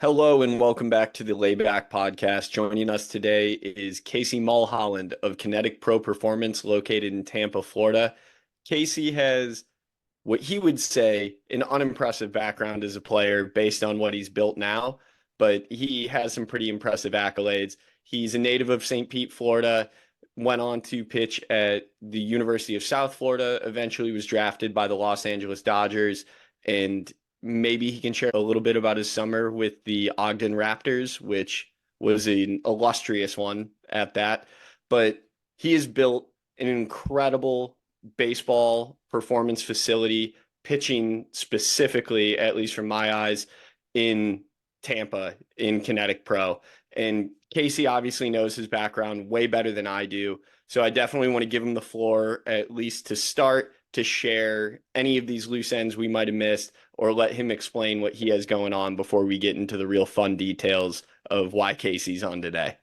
Hello and welcome back to the Layback podcast. Joining us today is Casey Mulholland of KineticPro Performance located in Tampa, Florida. Casey has what he would say an unimpressive background as a player based on what he's built now, but he has some pretty impressive accolades. He's a native of St. Pete, Florida, went on to pitch at the University of South Florida, eventually was drafted by the Los Angeles Dodgers, and maybe he can share a little bit about his summer with the Ogden Raptors, which was an illustrious one at that. But he has built an incredible baseball performance facility, pitching specifically, at least from my eyes, in Tampa in Kinetic Pro. And Casey obviously knows his background way better than I do. So I definitely want to give him the floor, at least to start, to share any of these loose ends we might have missed, or let him explain what he has going on before we get into the real fun details of why Casey's on today.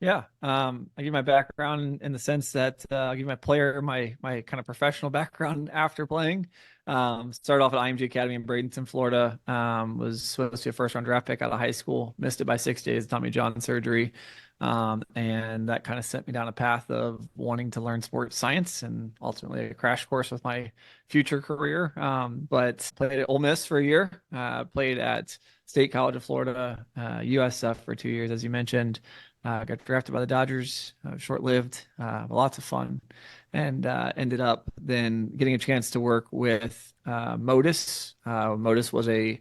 Yeah, I give my background in the sense that I give my player my kind of professional background after playing. Started off at IMG Academy in Bradenton, Florida. Was supposed to be a first round draft pick out of high school. Missed it by 6 days, Tommy John surgery, and that kind of sent me down a path of wanting to learn sports science and ultimately a crash course with my future career. But played at Ole Miss for a year. Played at State College of Florida, USF for 2 years, as you mentioned. Got drafted by the Dodgers, short-lived, but lots of fun, and ended up then getting a chance to work with Modus. Modus was the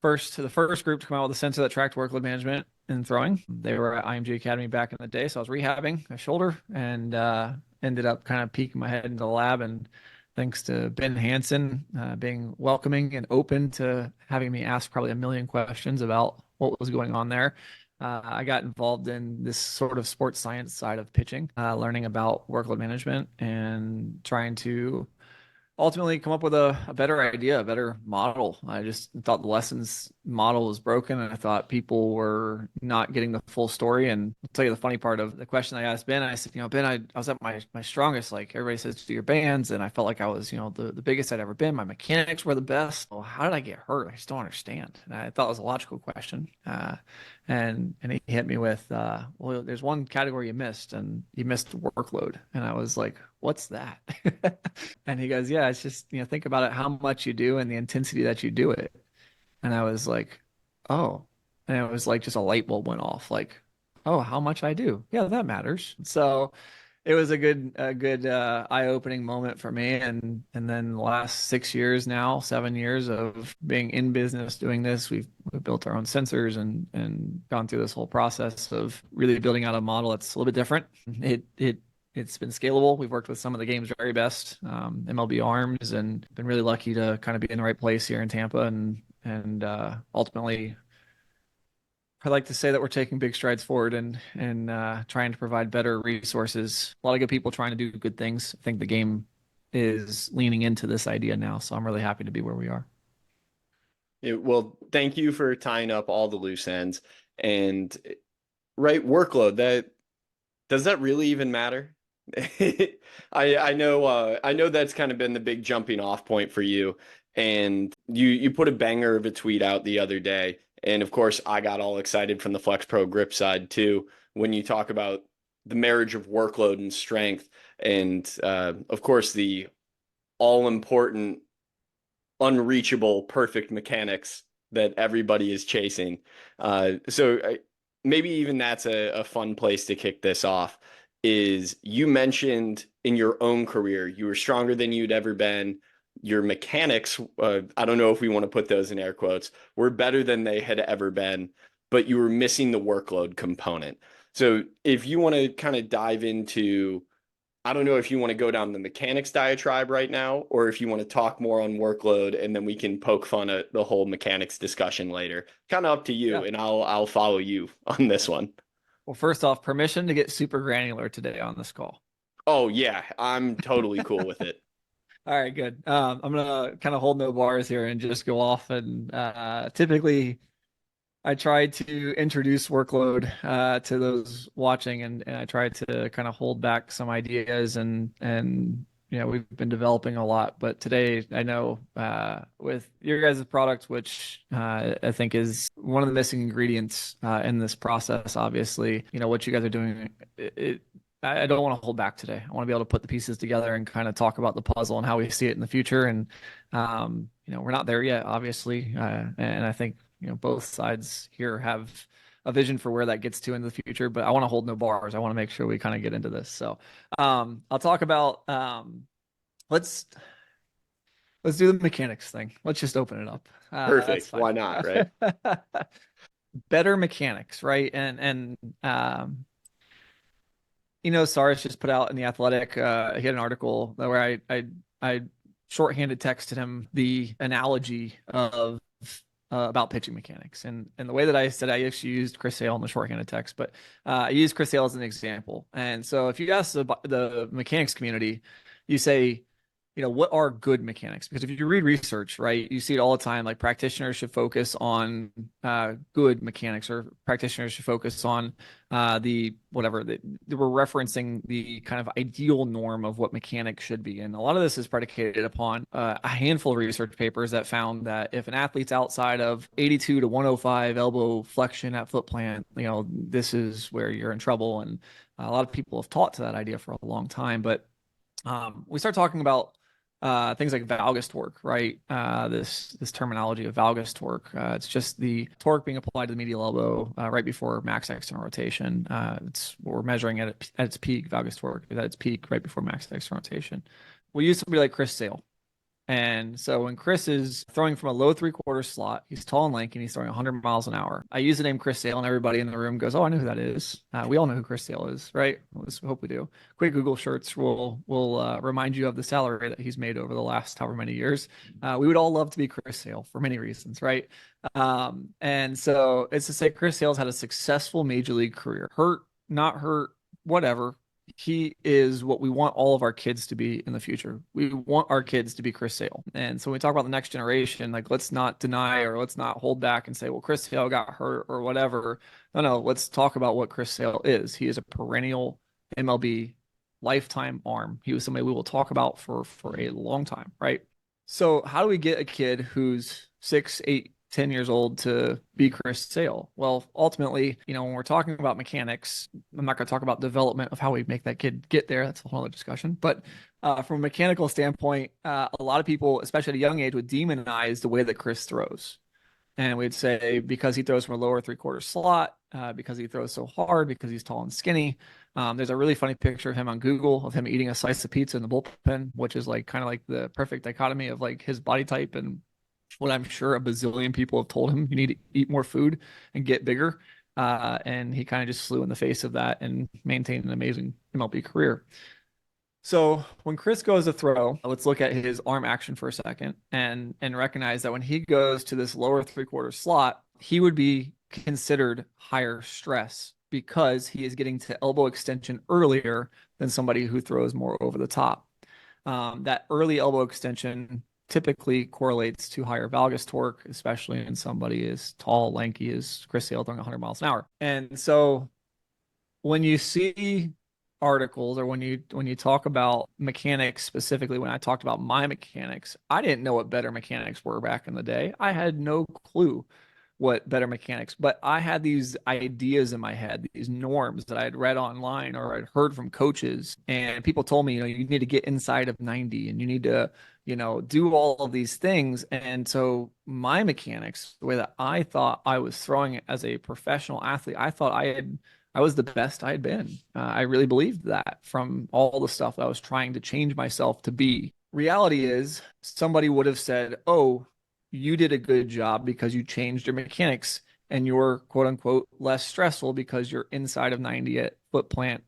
first group to come out with a sensor that tracked workload management and throwing. They were at IMG Academy back in the day, so I was rehabbing my shoulder and ended up kind of peeking my head into the lab. And thanks to Ben Hansen being welcoming and open to having me ask probably a million questions about what was going on there. I got involved in this sort of sports science side of pitching, learning about workload management and trying to ultimately come up with a better idea, a better model. I just thought the lessons model was broken, and I thought people were not getting the full story. And I'll tell you the funny part of the question I asked Ben. I said, Ben, I was at my strongest. Like everybody says, do your bands, and I felt like I was, the biggest I'd ever been. My mechanics were the best. Well, how did I get hurt? I just don't understand. And I thought it was a logical question. And he hit me with, well, there's one category you missed, and you missed workload. And I was like, what's that? And he goes, yeah, it's just, think about it, how much you do and the intensity that you do it. And I was like, oh. And it was like just a light bulb went off, like, oh, how much I do. Yeah, that matters. So it was a good eye-opening moment for me. And then the last 6 years now, 7 years of being in business doing this, we've built our own sensors and gone through this whole process of really building out a model that's a little bit different. It's been scalable. We've worked with some of the game's very best, MLB arms, and been really lucky to kind of be in the right place here in Tampa. And ultimately, I like to say that we're taking big strides forward and trying to provide better resources. A lot of good people trying to do good things. I think the game is leaning into this idea now, so I'm really happy to be where we are. Well, thank you for tying up all the loose ends. And right, workload, that does that really even matter? I know that's kind of been the big jumping off point for you. And you put a banger of a tweet out the other day. And of course, I got all excited from the Flex Pro grip side too when you talk about the marriage of workload and strength. And of course, the all important, unreachable, perfect mechanics that everybody is chasing. Maybe even that's a fun place to kick this off. Is you mentioned in your own career, you were stronger than you'd ever been. Your mechanics, I don't know if we want to put those in air quotes, were better than they had ever been, but you were missing the workload component. So if you want to kind of dive into, I don't know if you want to go down the mechanics diatribe right now, or if you want to talk more on workload, and then we can poke fun at the whole mechanics discussion later. Kind of up to you, Yeah. and I'll follow you on this one. Well, first off, permission to get super granular today on this call. Oh yeah, I'm totally cool with it. All right, good. I'm gonna kind of hold no bars here and just go off. And typically, I try to introduce workload to those watching, and I try to kind of hold back some ideas and we've been developing a lot. But today, I know with your guys' product, which I think is one of the missing ingredients in this process, obviously, what you guys are doing, I don't want to hold back today. I want to be able to put the pieces together and kind of talk about the puzzle and how we see it in the future. And we're not there yet, obviously, and I think both sides here have a vision for where that gets to in the future. But I want to hold no bars. I want to make sure we kind of get into this. So I'll talk about let's do the mechanics thing. Let's just open it up. That's Perfect. fine. Why not, right? Better mechanics, right? And Cyrus just put out in the Athletic. He had an article where I shorthanded texted him the analogy of about pitching mechanics, and the way that I said, I actually used Chris Sale in the shorthanded text, but I used Chris Sale as an example. And so if you ask the mechanics community, you say, what are good mechanics? Because if you read research, right, you see it all the time. Like practitioners should focus on good mechanics, or practitioners should focus on the whatever that we're referencing the kind of ideal norm of what mechanics should be. And a lot of this is predicated upon a handful of research papers that found that if an athlete's outside of 82 to 105 elbow flexion at foot plant, this is where you're in trouble. And a lot of people have taught to that idea for a long time. But we start talking about things like valgus torque, right? This terminology of valgus torque. It's just the torque being applied to the medial elbow right before max external rotation. It's what we're measuring at its peak. Valgus torque is at its peak right before max external rotation. We use somebody like Chris Sale. And so when Chris is throwing from a low 3/4 slot, he's tall and lanky, and he's throwing 100 miles an hour. I use the name Chris Sale, and everybody in the room goes, "Oh, I know who that is." We all know who Chris Sale is, right? Let's hope we do. Quick Google search will remind you of the salary that he's made over the last however many years. We would all love to be Chris Sale for many reasons, right? And so it's to say Chris Sale's had a successful major league career. Hurt, not hurt, whatever. He is what we want all of our kids to be in the future. We want our kids to be Chris Sale. And so when we talk about the next generation, like let's not deny or let's not hold back and say, well, Chris Sale got hurt or whatever. No, let's talk about what Chris Sale is. He is a perennial MLB lifetime arm. He was somebody we will talk about for a long time, right? So how do we get a kid who's 6, 8, 10 years old to be Chris Sale? Well, ultimately, when we're talking about mechanics, I'm not going to talk about development of how we make that kid get there. That's a whole other discussion. But from a mechanical standpoint, a lot of people, especially at a young age, would demonize the way that Chris throws. And we'd say because he throws from a lower 3/4 slot, because he throws so hard, because he's tall and skinny. There's a really funny picture of him on Google of him eating a slice of pizza in the bullpen, which is like kind of like the perfect dichotomy of like his body type and what I'm sure a bazillion people have told him: you need to eat more food and get bigger. And he kind of just flew in the face of that and maintained an amazing MLB career. So when Chris goes to throw, let's look at his arm action for a second and recognize that when he goes to this lower 3/4 slot, he would be considered higher stress because he is getting to elbow extension earlier than somebody who throws more over the top. That early elbow extension typically correlates to higher valgus torque, especially in somebody as tall, lanky as Chris Sale throwing 100 miles an hour. And so when you see articles or when you talk about mechanics, specifically when I talked about my mechanics, I didn't know what better mechanics were back in the day. I had no clue what better mechanics, but I had these ideas in my head, these norms that I had read online or I'd heard from coaches, and people told me, you need to get inside of 90 and you need to, do all of these things. And so my mechanics, the way that I thought I was throwing it as a professional athlete, I thought I was the best I had been. I really believed that from all the stuff that I was trying to change myself to be. Reality is somebody would have said, oh, you did a good job because you changed your mechanics and you're quote unquote less stressful because you're inside of 90 at foot plant,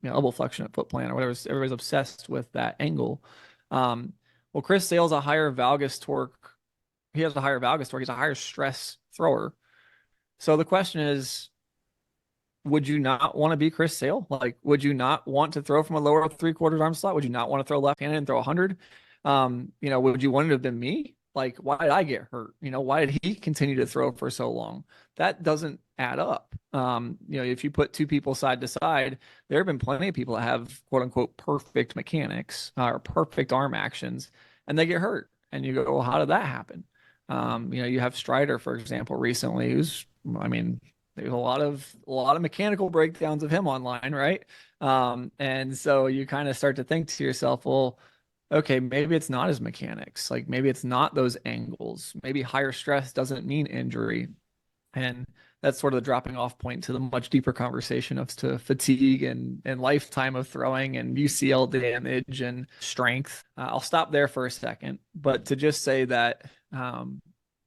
elbow flexion at foot plant or whatever. Everybody's obsessed with that angle. Well, Chris Sale's a higher valgus torque. He has a higher valgus torque. He's a higher stress thrower. So the question is, would you not want to be Chris Sale? Like, would you not want to throw from a lower 3/4 arm slot? Would you not want to throw left-handed and throw 100? Would you want it to have been me? Like, why did I get hurt? Why did he continue to throw for so long? That doesn't add up. If you put two people side to side, there have been plenty of people that have quote unquote perfect mechanics or perfect arm actions, and they get hurt. And you go, well, how did that happen? You have Strider, for example, recently, who's, I mean, there's a lot of mechanical breakdowns of him online, right? And so you kind of start to think to yourself, well, okay, maybe it's not his mechanics. Like maybe it's not those angles. Maybe higher stress doesn't mean injury. And that's sort of the dropping off point to the much deeper conversation of to fatigue and lifetime of throwing and UCL damage and strength. I'll stop there for a second, but to just say that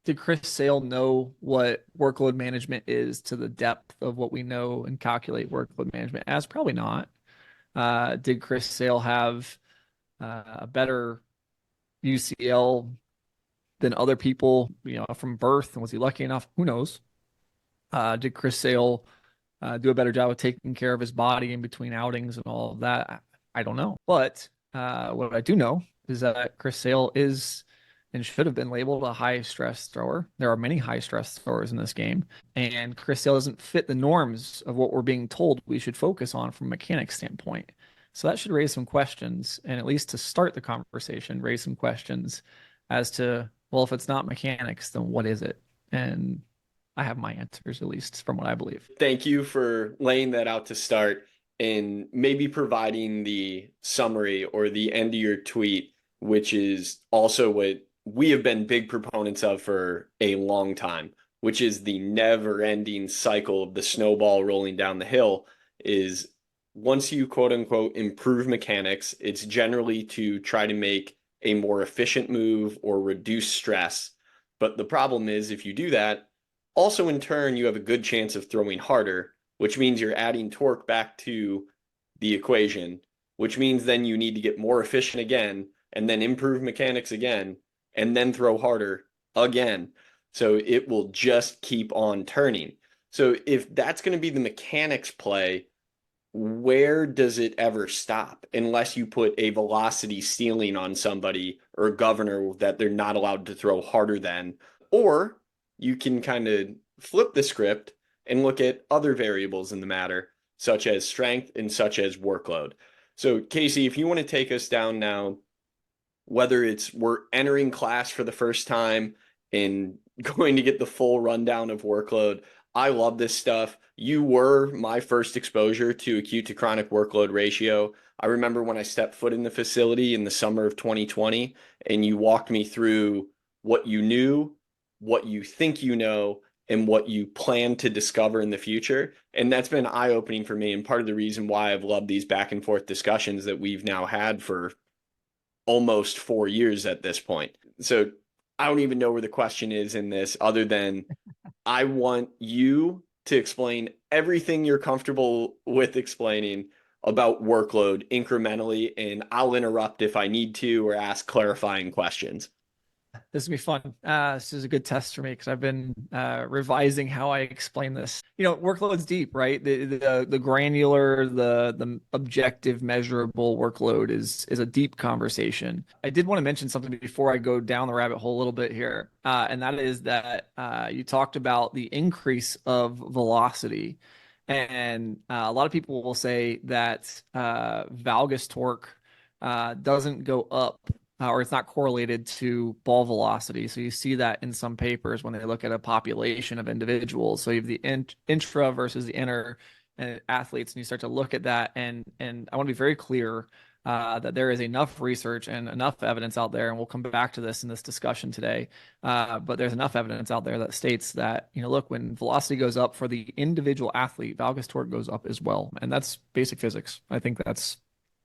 did Chris Sale know what workload management is to the depth of what we know and calculate workload management as? Probably not. Did Chris Sale have a better UCL than other people, from birth? And was he lucky enough? Who knows? Did Chris Sale do a better job of taking care of his body in between outings and all of that? I don't know. But what I do know is that Chris Sale is and should have been labeled a high stress thrower. There are many high stress throwers in this game, and Chris Sale doesn't fit the norms of what we're being told we should focus on from a mechanics standpoint. So that should raise some questions, and at least to start the conversation, raise some questions as to, well, if it's not mechanics, then what is it? And I have my answers, at least from what I believe. Thank you for laying that out to start and maybe providing the summary or the end of your tweet, which is also what we have been big proponents of for a long time, which is the never-ending cycle of the snowball rolling down the hill. Is once you quote unquote improve mechanics, it's generally to try to make a more efficient move or reduce stress. But the problem is if you do that, also in turn, you have a good chance of throwing harder, which means you're adding torque back to the equation, which means then you need to get more efficient again and then improve mechanics again and then throw harder again. So it will just keep on turning. So if that's going to be the mechanics play, where does it ever stop unless you put a velocity ceiling on somebody or a governor that they're not allowed to throw harder than? Or you can kind of flip the script and look at other variables in the matter, such as strength and such as workload. So, Casey, if you want to take us down now, whether it's we're entering class for the first time and going to get the full rundown of workload, I love this stuff. You were my first exposure to acute to chronic workload ratio. I remember when I stepped foot in the facility in the summer of 2020, and you walked me through what you knew, what you think you know, and what you plan to discover in the future. And that's been eye-opening for me, and part of the reason why I've loved these back and forth discussions that we've now had for almost 4 years at this point. So I don't even know where the question is in this other than I want you to explain everything you're comfortable with explaining about workload incrementally, and I'll interrupt if I need to or ask clarifying questions. This is gonna be fun. This is a good test for me because I've been revising how I explain this. Workload's deep, right? The granular, the objective, measurable workload is a deep conversation. I did want to mention something before I go down the rabbit hole a little bit here, and that is that you talked about the increase of velocity, and a lot of people will say that valgus torque doesn't go up or it's not correlated to ball velocity. So you see that in some papers when they look at a population of individuals. So you have the intra versus the inner athletes, and you start to look at that. And I want to be very clear that there is enough research and enough evidence out there, and we'll come back to this in this discussion today. But there's enough evidence out there that states that, look, when velocity goes up for the individual athlete, valgus torque goes up as well. And that's basic physics. I think that's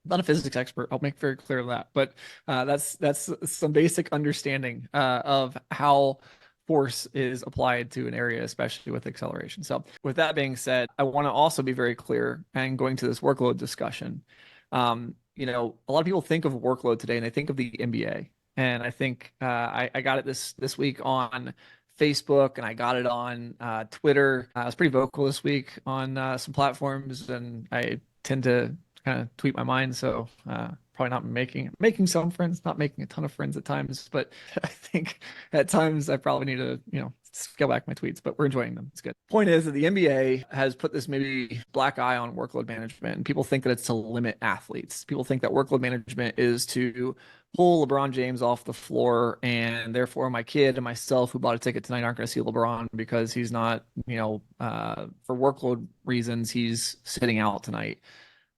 not a physics expert. I'll make very clear that, but that's some basic understanding of how force is applied to an area, especially with acceleration. So with that being said, I want to also be very clear and going to this workload discussion. A lot of people think of workload today and they think of the NBA. And I think I got it this week on Facebook and I got it on Twitter. I was pretty vocal this week on some platforms, and I tend to kind of tweet my mind. So probably not making some friends, not making a ton of friends at times, but I think at times I probably need to, scale back my tweets, but we're enjoying them. It's good. Point is that the NBA has put this maybe black eye on workload management, and people think that it's to limit athletes. People think that workload management is to pull LeBron James off the floor, and therefore my kid and myself who bought a ticket tonight aren't going to see LeBron because he's not, for workload reasons, he's sitting out tonight.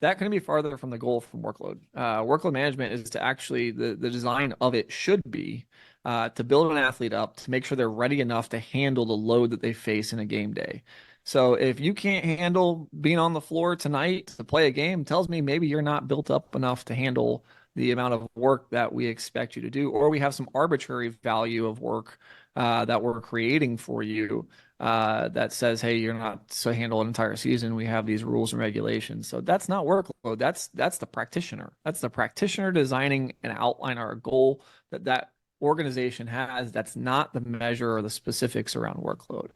That couldn't be farther from the goal from workload. Workload management is to actually, the design of it should be to build an athlete up to make sure they're ready enough to handle the load that they face in a game day. So if you can't handle being on the floor tonight to play a game, tells me maybe you're not built up enough to handle the amount of work that we expect you to do, or we have some arbitrary value of work that we're creating for you that says, hey, you're not to handle an entire season. We have these rules and regulations. So that's not workload. That's the practitioner. That's the practitioner designing an outline or a goal that organization has. That's not the measure or the specifics around workload.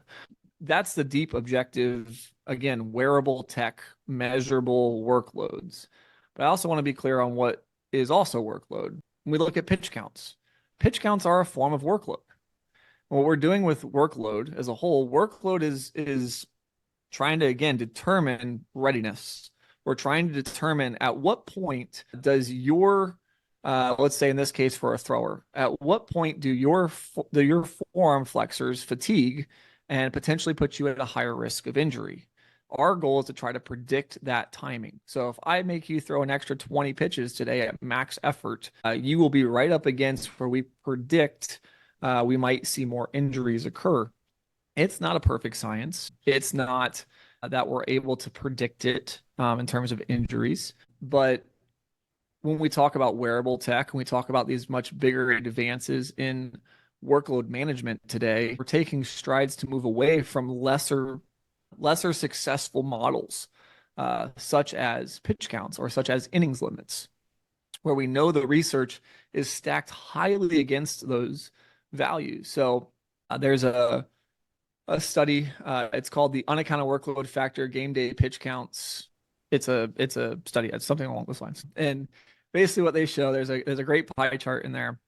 That's the deep objective, again, wearable tech, measurable workloads. But I also want to be clear on what is also workload. When we look at pitch counts. Pitch counts are a form of workload. What we're doing with workload as a whole, workload is trying to, again, determine readiness. We're trying to determine at what point does your, let's say in this case for a thrower, at what point do your forearm flexors fatigue and potentially put you at a higher risk of injury? Our goal is to try to predict that timing. So if I make you throw an extra 20 pitches today at max effort, you will be right up against where we predict we might see more injuries occur. It's not a perfect science. It's not that we're able to predict it in terms of injuries. But when we talk about wearable tech, and we talk about these much bigger advances in workload management today, we're taking strides to move away from lesser successful models, such as pitch counts or such as innings limits, where we know the research is stacked highly against those values. So there's a study. It's called the unaccounted workload factor game day pitch counts. It's a study. It's something along those lines. And basically, what they show, there's a great pie chart in there.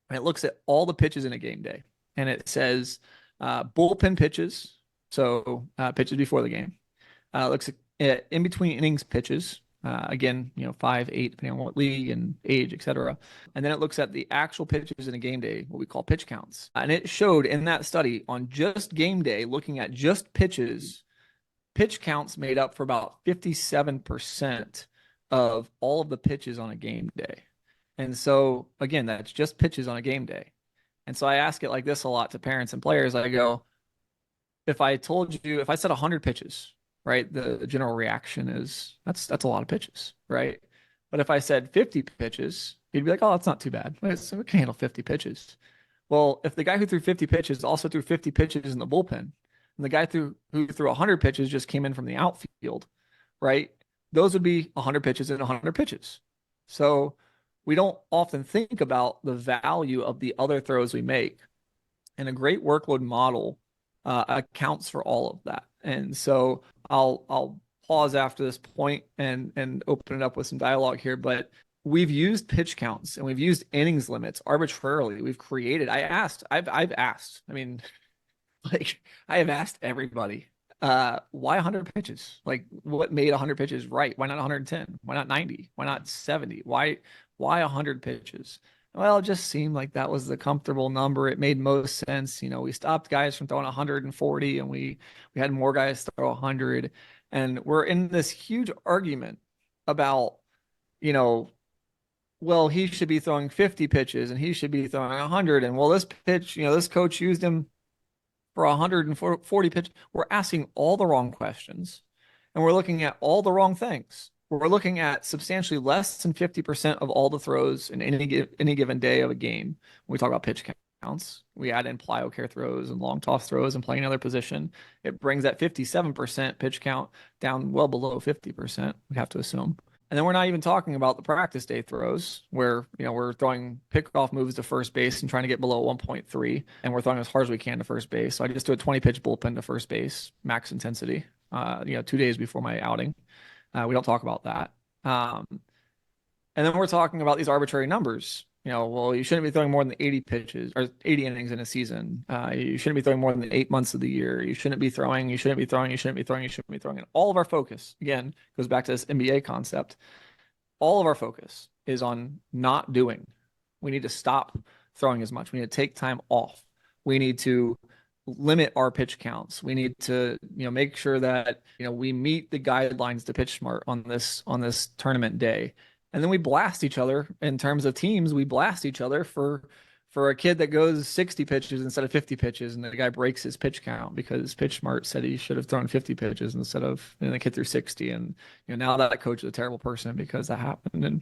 And it looks at all the pitches in a game day, and it says bullpen pitches. So pitches before the game. Looks at in between innings pitches. Again, 5, 8, depending on what league and age, etc. And then it looks at the actual pitches in a game day, what we call pitch counts. And it showed in that study on just game day, looking at just pitches, pitch counts made up for about 57% of all of the pitches on a game day. And so, again, that's just pitches on a game day. And so I ask it like this a lot to parents and players. I go, if I said 100 pitches, right, the general reaction is that's a lot of pitches, right? But if I said 50 pitches, you'd be like, oh, that's not too bad. We can handle 50 pitches. Well, if the guy who threw 50 pitches also threw 50 pitches in the bullpen, and the guy who threw 100 pitches just came in from the outfield, right? Those would be 100 pitches and 100 pitches. So we don't often think about the value of the other throws we make. And a great workload model accounts for all of that. And so I'll pause after this point and open it up with some dialogue here. But we've used pitch counts and we've used innings limits arbitrarily. I've asked. I mean, like I have asked everybody, why 100 pitches? Like what made 100 pitches right? Why not 110? Why not 90? Why not 70? Why 100 pitches? Well, it just seemed like that was the comfortable number. It made most sense. We stopped guys from throwing 140 and we had more guys throw 100. And we're in this huge argument about, well, he should be throwing 50 pitches and he should be throwing 100. And well, this pitch, this coach used him for 140 pitches. We're asking all the wrong questions and we're looking at all the wrong things. We're looking at substantially less than 50% of all the throws in any given day of a game. When we talk about pitch counts, we add in plyo care throws and long toss throws and playing another position. It brings that 57% pitch count down well below 50%, we have to assume. And then we're not even talking about the practice day throws where, we're throwing pickoff moves to first base and trying to get below 1.3, and we're throwing as hard as we can to first base. So I just do a 20 pitch bullpen to first base, max intensity, 2 days before my outing. We don't talk about that. And then we're talking about these arbitrary numbers. Well, you shouldn't be throwing more than 80 pitches or 80 innings in a season. You shouldn't be throwing more than 8 months of the year. You shouldn't be throwing, you shouldn't be throwing, you shouldn't be throwing, you shouldn't be throwing. And all of our focus, again, goes back to this NBA concept. All of our focus is on not doing. We need to stop throwing as much. We need to take time off. We need to limit our pitch counts. We need to, make sure that, we meet the guidelines to pitch smart on this tournament day. And then we blast each other in terms of teams. We blast each other for a kid that goes 60 pitches instead of 50 pitches, and the guy breaks his pitch count because pitch smart said he should have thrown 50 pitches instead of, and the kid threw 60. And now that coach is a terrible person because that happened, and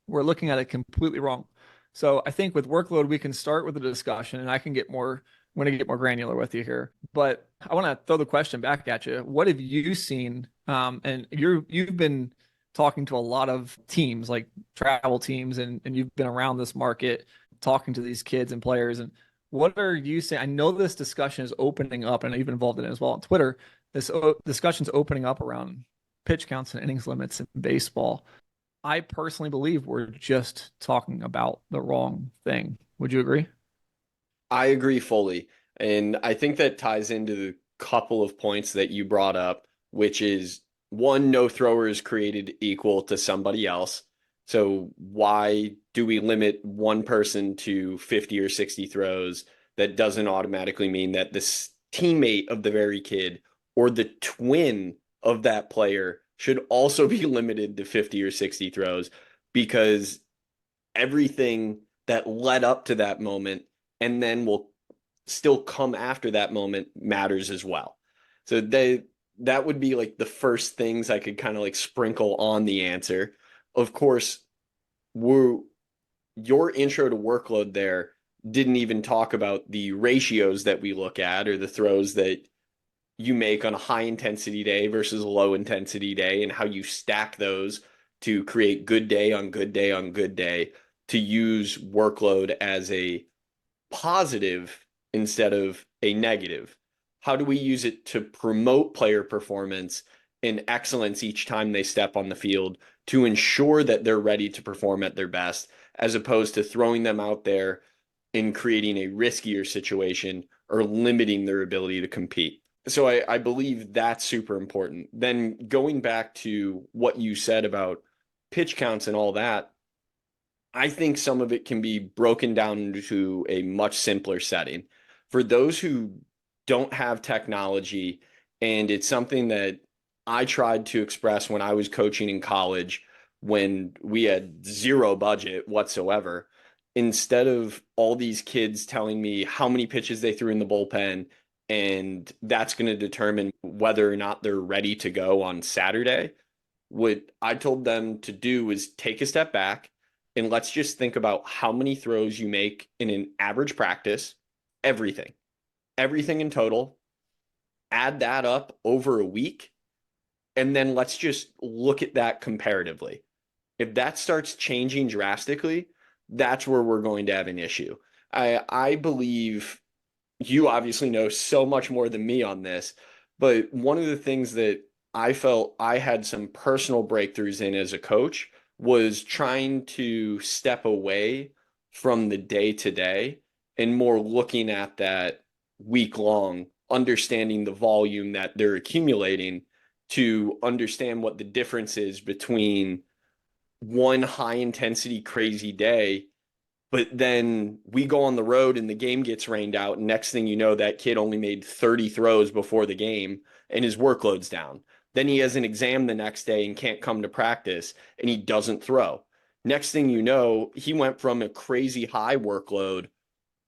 we're looking at it completely wrong. So I think with workload, we can start with a discussion, and I'm going to get more granular with you here, but I want to throw the question back at you. What have you seen? And you've been talking to a lot of teams, like travel teams, and you've been around this market talking to these kids and players. And what are you saying? I know this discussion is opening up, and you've been involved in it as well on Twitter. This discussion's opening up around pitch counts and innings limits in baseball. I personally believe we're just talking about the wrong thing. Would you agree? I agree fully. And I think that ties into the couple of points that you brought up, which is one, no thrower is created equal to somebody else. So why do we limit one person to 50 or 60 throws? That doesn't automatically mean that this teammate of the very kid or the twin of that player should also be limited to 50 or 60 throws, because everything that led up to that moment and then will still come after that moment matters as well. So that would be like the first things I could kind of like sprinkle on the answer. Of course, your intro to workload there didn't even talk about the ratios that we look at, or the throws that you make on a high intensity day versus a low intensity day, and how you stack those to create good day on good day on good day, to use workload as a positive instead of a negative. How do we use it to promote player performance and excellence each time they step on the field, to ensure that they're ready to perform at their best, as opposed to throwing them out there and creating a riskier situation or limiting their ability to compete? So I believe that's super important. Then going back to what you said about pitch counts and all that, I think some of it can be broken down into a much simpler setting. For those who don't have technology, and it's something that I tried to express when I was coaching in college, when we had zero budget whatsoever, instead of all these kids telling me how many pitches they threw in the bullpen, and that's going to determine whether or not they're ready to go on Saturday, what I told them to do is take a step back, and let's just think about how many throws you make in an average practice, everything, everything in total, add that up over a week, and then let's just look at that comparatively. If that starts changing drastically, that's where we're going to have an issue. I believe you obviously know so much more than me on this, but one of the things that I felt I had some personal breakthroughs in as a coach was trying to step away from the day to day and more looking at that week long, understanding the volume that they're accumulating, to understand what the difference is between one high intensity crazy day, but then we go on the road and the game gets rained out, and next thing you know, that kid only made 30 throws before the game and his workload's down. Then he has an exam the next day and can't come to practice, and he doesn't throw. Next thing you know, he went from a crazy high workload,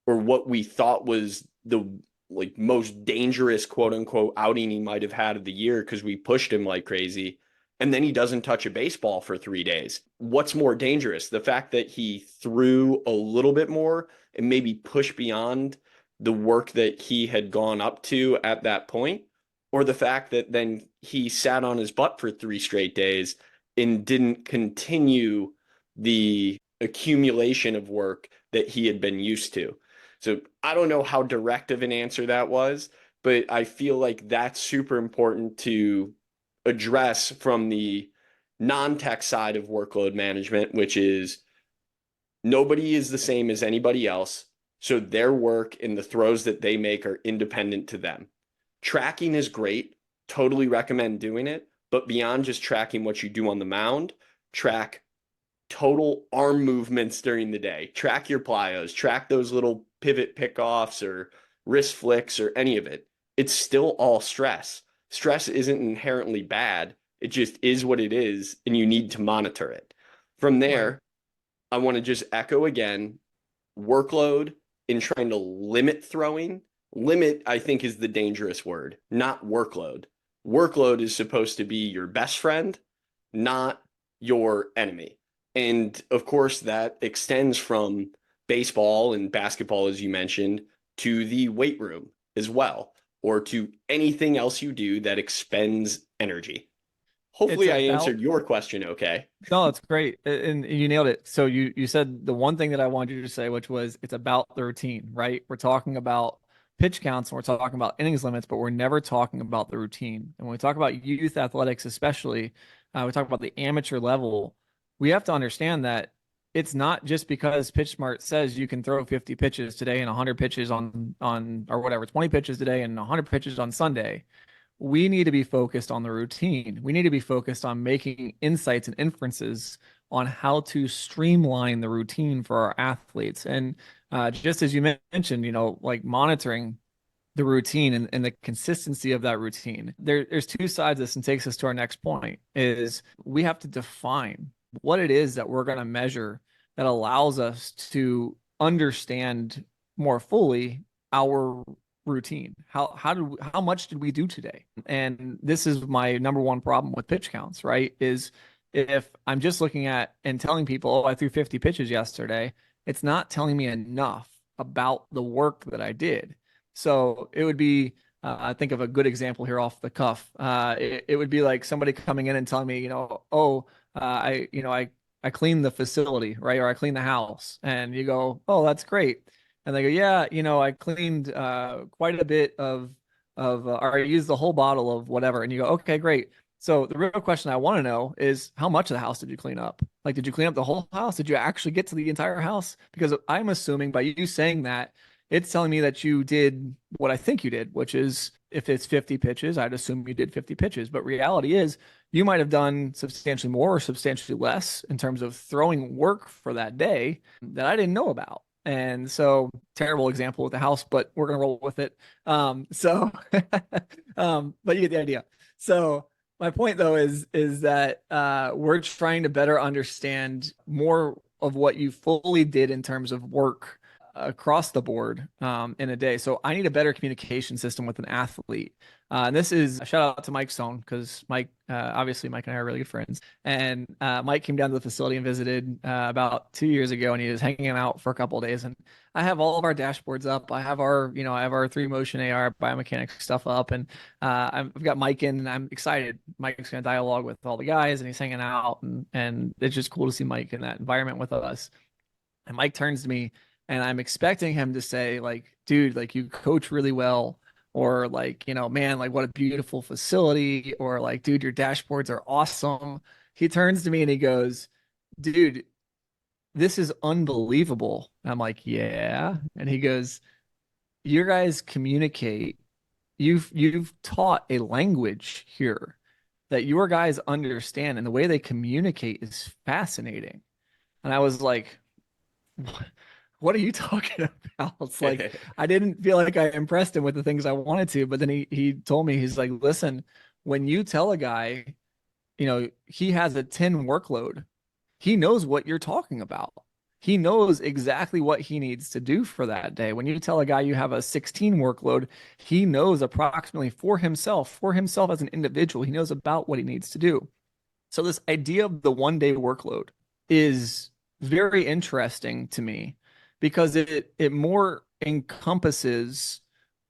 or what we thought was the like most dangerous quote unquote outing he might have had of the year because we pushed him like crazy, and then he doesn't touch a baseball for 3 days. What's more dangerous? The fact that he threw a little bit more and maybe pushed beyond the work that he had gone up to at that point, or the fact that then he sat on his butt for 3 straight days and didn't continue the accumulation of work that he had been used to. So I don't know how direct of an answer that was, but I feel like that's super important to address from the non-tech side of workload management, which is nobody is the same as anybody else. So their work and the throws that they make are independent to them. Tracking is great. Totally recommend doing it. But beyond just tracking what you do on the mound, track total arm movements during the day. Track your plyos, track those little pivot pickoffs or wrist flicks or any of it. It's still all stress. Stress isn't inherently bad. It just is what it is, and you need to monitor it. From Right. there, I want to just echo again workload in trying to limit throwing. Limit, I think, is the dangerous word, not workload. Workload is supposed to be your best friend, not your enemy. And of course, that extends from baseball and basketball, as you mentioned, to the weight room as well, or to anything else you do that expends energy. It's Hopefully, I about answered your question okay. No, it's great. And you nailed it. So you said the one thing that I wanted you to say, which was it's about the routine, right? We're talking about pitch counts and we're talking about innings limits, but we're never talking about the routine. And when we talk about youth athletics, especially, we talk about the amateur level, we have to understand that it's not just because Pitch Smart says you can throw 50 pitches today and 100 pitches on or whatever, 20 pitches today and 100 pitches on Sunday. We need to be focused on the routine. We need to be focused on making insights and inferences on how to streamline the routine for our athletes. And just as you mentioned, like monitoring the routine and the consistency of that routine. There's two sides of this and takes us to our next point is we have to define what it is that we're going to measure that allows us to understand more fully our routine. How much did we do today? And this is my number one problem with pitch counts, right? Is if I'm just looking at and telling people, oh, I threw 50 pitches yesterday, it's not telling me enough about the work that I did. So it would be, I think of a good example here off the cuff. It would be like somebody coming in and telling me, oh, I cleaned the facility, right? Or I cleaned the house. And you go, oh, that's great. And they go, yeah, I cleaned quite a bit or I used the whole bottle of whatever. And you go, okay, great. So the real question I want to know is how much of the house did you clean up? Like, did you clean up the whole house? Did you actually get to the entire house? Because I'm assuming by you saying that, it's telling me that you did what I think you did, which is if it's 50 pitches, I'd assume you did 50 pitches. But reality is you might have done substantially more or substantially less in terms of throwing work for that day that I didn't know about. And so terrible example with the house, but we're gonna roll with it. But you get the idea. So my point though is that we're trying to better understand more of what you fully did in terms of work across the board in a day. So I need a better communication system with an athlete. And this is a shout out to Mike Stone because obviously Mike and I are really good friends. And Mike came down to the facility and visited about 2 years ago, and he was hanging out for a couple of days. And I have all of our dashboards up. I have our 3Motion AR biomechanics stuff up, and I've got Mike in, and I'm excited. Mike's going to dialogue with all the guys, and he's hanging out, and it's just cool to see Mike in that environment with us. And Mike turns to me and I'm expecting him to say, like, dude, like you coach really well, or like, man, like what a beautiful facility, or like, dude, your dashboards are awesome. He turns to me and he goes, dude, this is unbelievable. I'm like, yeah. And he goes, your guys communicate. You've taught a language here that your guys understand, and the way they communicate is fascinating. And I was like, what are you talking about? It's like I didn't feel like I impressed him with the things I wanted to, but then he told me, he's like, listen, when you tell a guy, he has a 10 workload, he knows what you're talking about. He knows exactly what he needs to do for that day. When you tell a guy you have a 16 workload, he knows approximately for himself as an individual, he knows about what he needs to do. So this idea of the 1 day workload is very interesting to me because it more encompasses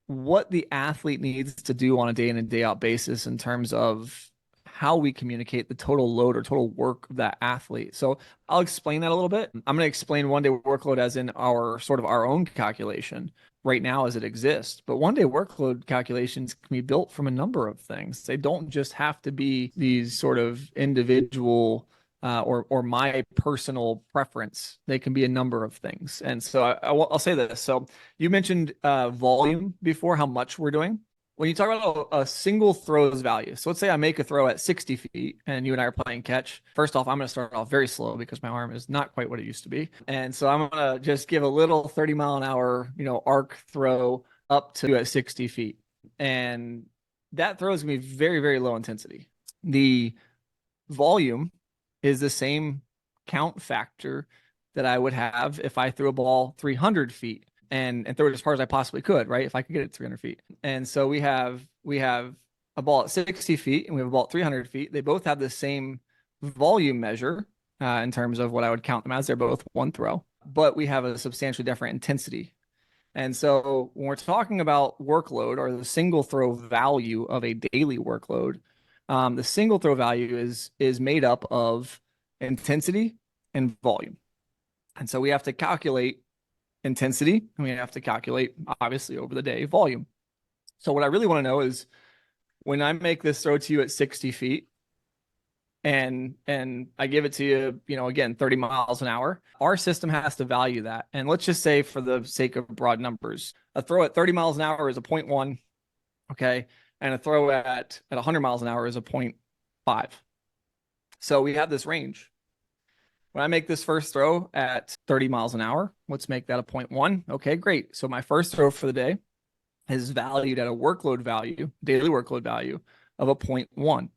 what the athlete needs to do on a day in and day out basis in terms of how we communicate the total load or total work of that athlete. So I'll explain that a little bit. I'm going to explain 1 day workload as in our sort of our own calculation. right now as it exists. But one day workload calculations can be built from a number of things. They don't just have to be these sort of individual or my personal preference. They can be a number of things. And so I'll say this. So you mentioned volume before, how much we're doing. When you talk about a single throws value, so let's say I make a throw at 60 feet and you and I are playing catch. First off, I'm going to start off very slow because my arm is not quite what it used to be. And so I'm going to just give a little 30-mile-an-hour, arc throw up to at 60 feet. And that throw is going to be very, very low intensity. The volume is the same count factor that I would have if I threw a ball 300 feet and throw it as far as I possibly could, right? If I could get it 300 feet. And so we have a ball at 60 feet and we have a ball at 300 feet. They both have the same volume measure in terms of what I would count them as. They're both one throw, but we have a substantially different intensity. And so when we're talking about workload or the single throw value of a daily workload, the single throw value is made up of intensity and volume. And so we have to calculate intensity and we have to calculate, obviously, over the day volume. So what I really want to know is when I make this throw to you at 60 feet and I give it to you, again, 30 miles an hour, our system has to value that. And let's just say, for the sake of broad numbers, a throw at 30 miles an hour is a 0.1, okay? And a throw at 100 miles an hour is a 0.5. So we have this range. When I make this first throw at 30 miles an hour, let's make that a 0.1. Okay, great. So my first throw for the day is valued at a workload value, daily workload value of a 0.1.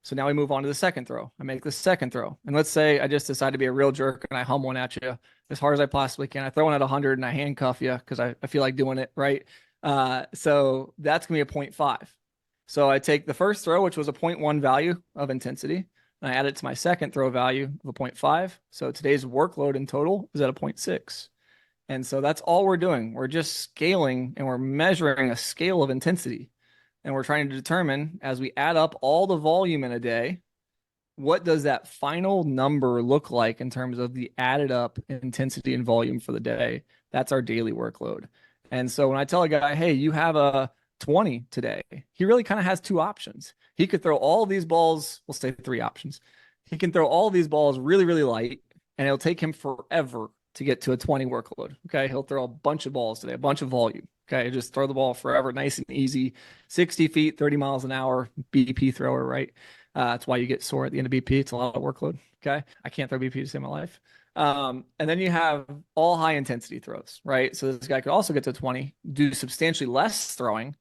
So now we move on to the second throw. I make the second throw. And let's say I just decide to be a real jerk and I hum one at you as hard as I possibly can. I throw one at 100 and I handcuff you because I feel like doing it, right? So that's going to be a 0.5. So I take the first throw, which was a 0.1 value of intensity, and I add it to my second throw value of a 0.5. So today's workload in total is at a 0.6. And so that's all we're doing. We're just scaling and we're measuring a scale of intensity. And we're trying to determine, as we add up all the volume in a day, what does that final number look like in terms of the added up intensity and volume for the day? That's our daily workload. And so when I tell a guy, hey, you have a 20 today, he really kind of has two options. He could throw all these balls, we'll say three options. He can throw all these balls really, really light, and it'll take him forever to get to a 20 workload. Okay. He'll throw a bunch of balls today, a bunch of volume. Okay. Just throw the ball forever, nice and easy, 60 feet, 30 miles an hour, BP thrower, right? That's why you get sore at the end of BP. It's a lot of workload. Okay. I can't throw BP to save my life. And then you have all high intensity throws, right? So this guy could also get to 20, do substantially less throwing,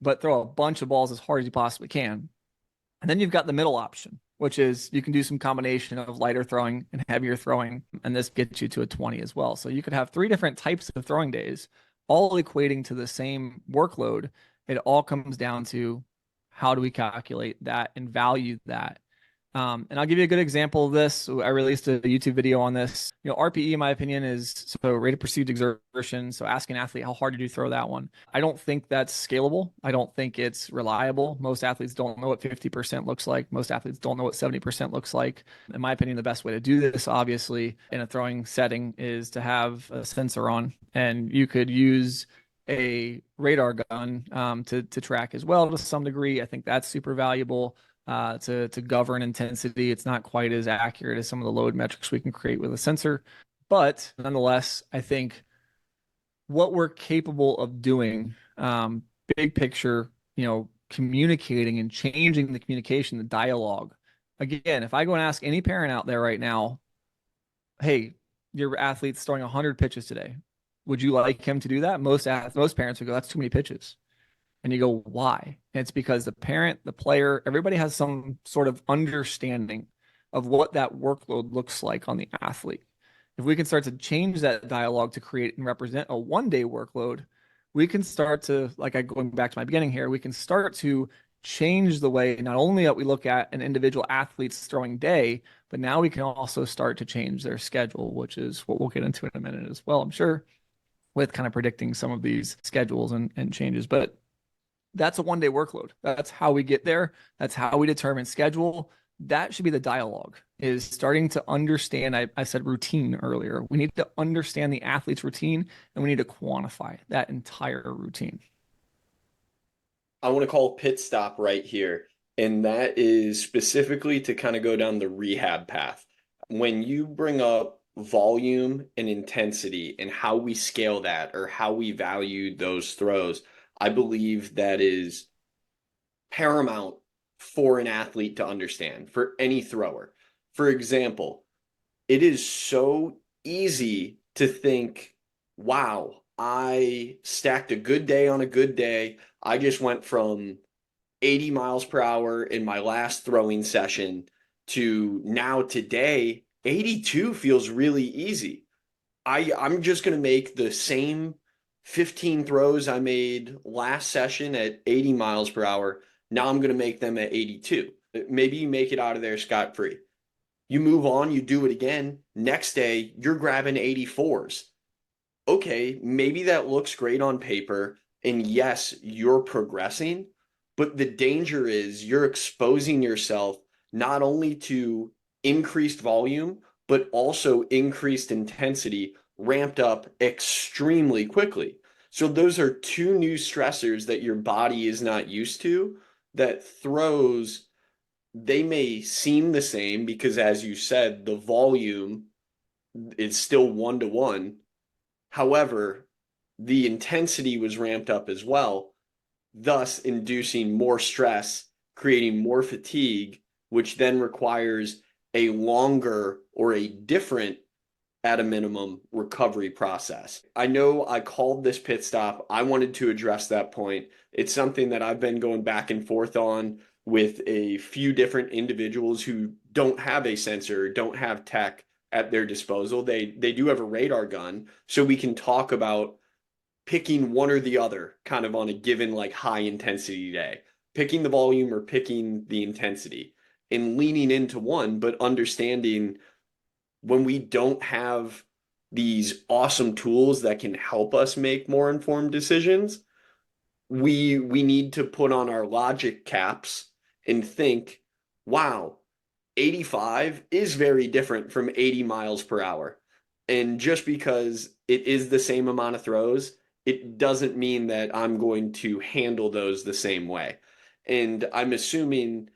but throw a bunch of balls as hard as you possibly can. And then you've got the middle option, which is you can do some combination of lighter throwing and heavier throwing, and this gets you to a 20 as well. So you could have three different types of throwing days, all equating to the same workload. It all comes down to how do we calculate that and value that. And I'll give you a good example of this. So I released a YouTube video on this. RPE, in my opinion, is so rate of perceived exertion. So ask an athlete, how hard did you throw that one? I don't think that's scalable. I don't think it's reliable. Most athletes don't know what 50% looks like. Most athletes don't know what 70% looks like. In my opinion, the best way to do this, obviously, in a throwing setting is to have a sensor on. And you could use a radar gun to track as well to some degree. I think that's super valuable. To govern intensity. It's not quite as accurate as some of the load metrics we can create with a sensor. But nonetheless, I think what we're capable of doing, big picture, communicating and changing the communication, the dialogue. Again, if I go and ask any parent out there right now, hey, your athlete's throwing 100 pitches today, would you like him to do that? Most parents would go, that's too many pitches. And you go, why? And it's because the parent, the player, everybody has some sort of understanding of what that workload looks like on the athlete. If we can start to change that dialogue to create and represent a one-day workload, we can start to, going back to my beginning here, we can start to change the way not only that we look at an individual athlete's throwing day, but now we can also start to change their schedule, which is what we'll get into in a minute as well, I'm sure, with kind of predicting some of these schedules and changes. But that's a one-day workload. That's how we get there. That's how we determine schedule. that should be the dialogue, is starting to understand. I said routine earlier. We need to understand the athlete's routine, and we need to quantify that entire routine. I want to call pit stop right here. And that is specifically to kind of go down the rehab path. When you bring up volume and intensity and how we scale that or how we value those throws, I believe that is paramount for an athlete to understand, for any thrower. For example, it is so easy to think, wow, I stacked a good day on a good day. I just went from 80 miles per hour in my last throwing session to now today, 82 feels really easy. I'm just going to make the same 15 throws I made last session at 80 miles per hour. Now I'm going to make them at 82. Maybe you make it out of there scot free. You move on, you do it again. Next day, you're grabbing 84s. Okay, maybe that looks great on paper. And yes, you're progressing, but the danger is you're exposing yourself not only to increased volume, but also increased intensity ramped up extremely quickly. So those are two new stressors that your body is not used to that throws, they may seem the same because, as you said, the volume is still 1 to 1. However, the intensity was ramped up as well, thus inducing more stress, creating more fatigue, which then requires a longer or a different, at a minimum, recovery process. I know I called this pit stop. I wanted to address that point. It's something that I've been going back and forth on with a few different individuals who don't have a sensor, don't have tech at their disposal. They do have a radar gun, so we can talk about picking one or the other kind of on a given like high intensity day, picking the volume or picking the intensity and leaning into one, but understanding when we don't have these awesome tools that can help us make more informed decisions, we need to put on our logic caps and think, wow, 85 is very different from 80 miles per hour. And just because it is the same amount of throws, it doesn't mean that I'm going to handle those the same way. And I'm assuming,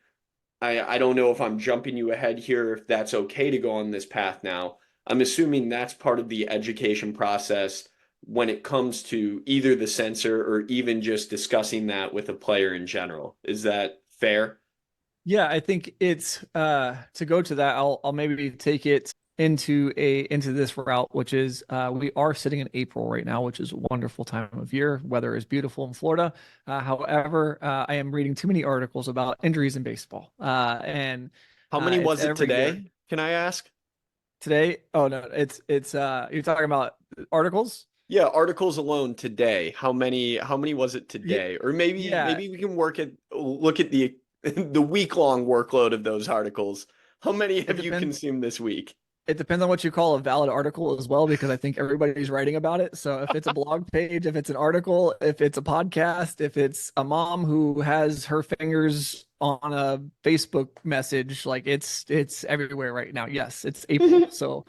I don't know if I'm jumping you ahead here, if that's okay to go on this path now. I'm assuming that's part of the education process when it comes to either the sensor or even just discussing that with a player in general. Is that fair? Yeah, I think it's to go to that, I'll maybe take it into this route, which is we are sitting in April right now, which is a wonderful time of year. Weather is beautiful in Florida. However, I am reading too many articles about injuries in baseball. And How many it's was it every year. today? Can I ask? Today, oh no, it's you're talking about articles? Yeah, articles alone today. How many was it Yeah, today? Or maybe yeah, maybe we can look at the the week-long workload of those articles. How many it have you depends. consumed this week? It depends on what you call a valid article as well, because I think everybody's writing about it. So if it's a blog page, if it's an article, if it's a podcast, if it's a mom who has her fingers on a Facebook message, like it's everywhere right now. Yes, it's April. So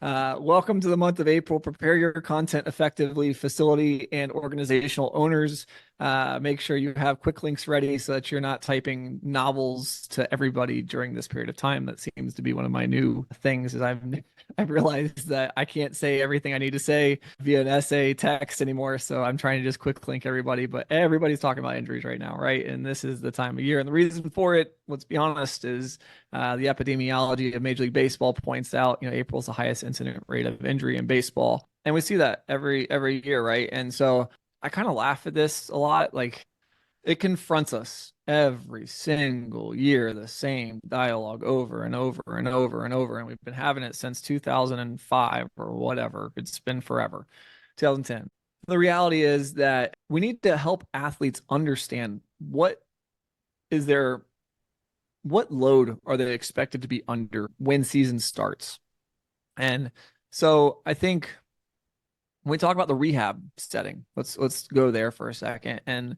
welcome to the month of April. Prepare your content effectively, facility and organizational owners. Make sure you have quick links ready so that you're not typing novels to everybody during this period of time. That seems to be one of my new things. Is I've realized that I can't say everything I need to say via an essay text anymore. So I'm trying to just quick link everybody. But everybody's talking about injuries right now, right? And this is the time of year. And the reason for it, let's be honest, is the epidemiology of Major League Baseball points out, April's the highest incident rate of injury in baseball, and we see that every year, right? And so I kind of laugh at this a lot. Like it confronts us every single year, the same dialogue over and over and over and over, and we've been having it since 2005 or whatever. It's been forever, 2010. The reality is that we need to help athletes understand is their what load are they expected to be under when season starts? And so I think when we talk about the rehab setting, let's go there for a second and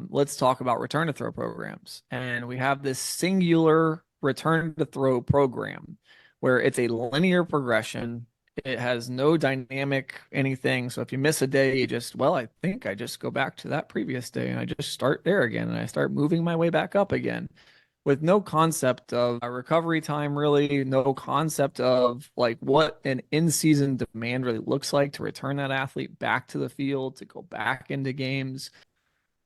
let's talk about return to throw programs. And we have this singular return to throw program where it's a linear progression. It has no dynamic anything. So if you miss a day, you just, well, I think I just go back to that previous day and I just start there again and I start moving my way back up again with no concept of a recovery time, really, no concept of like what an in-season demand really looks like to return that athlete back to the field, to go back into games.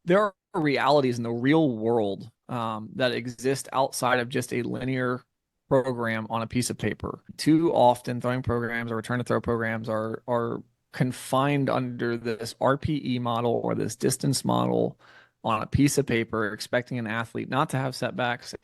There are realities in the real world that exist outside of just a linear program on a piece of paper. Too often, throwing programs or return to throw programs are confined under this RPE model or this distance model on a piece of paper, expecting an athlete not to have setbacks,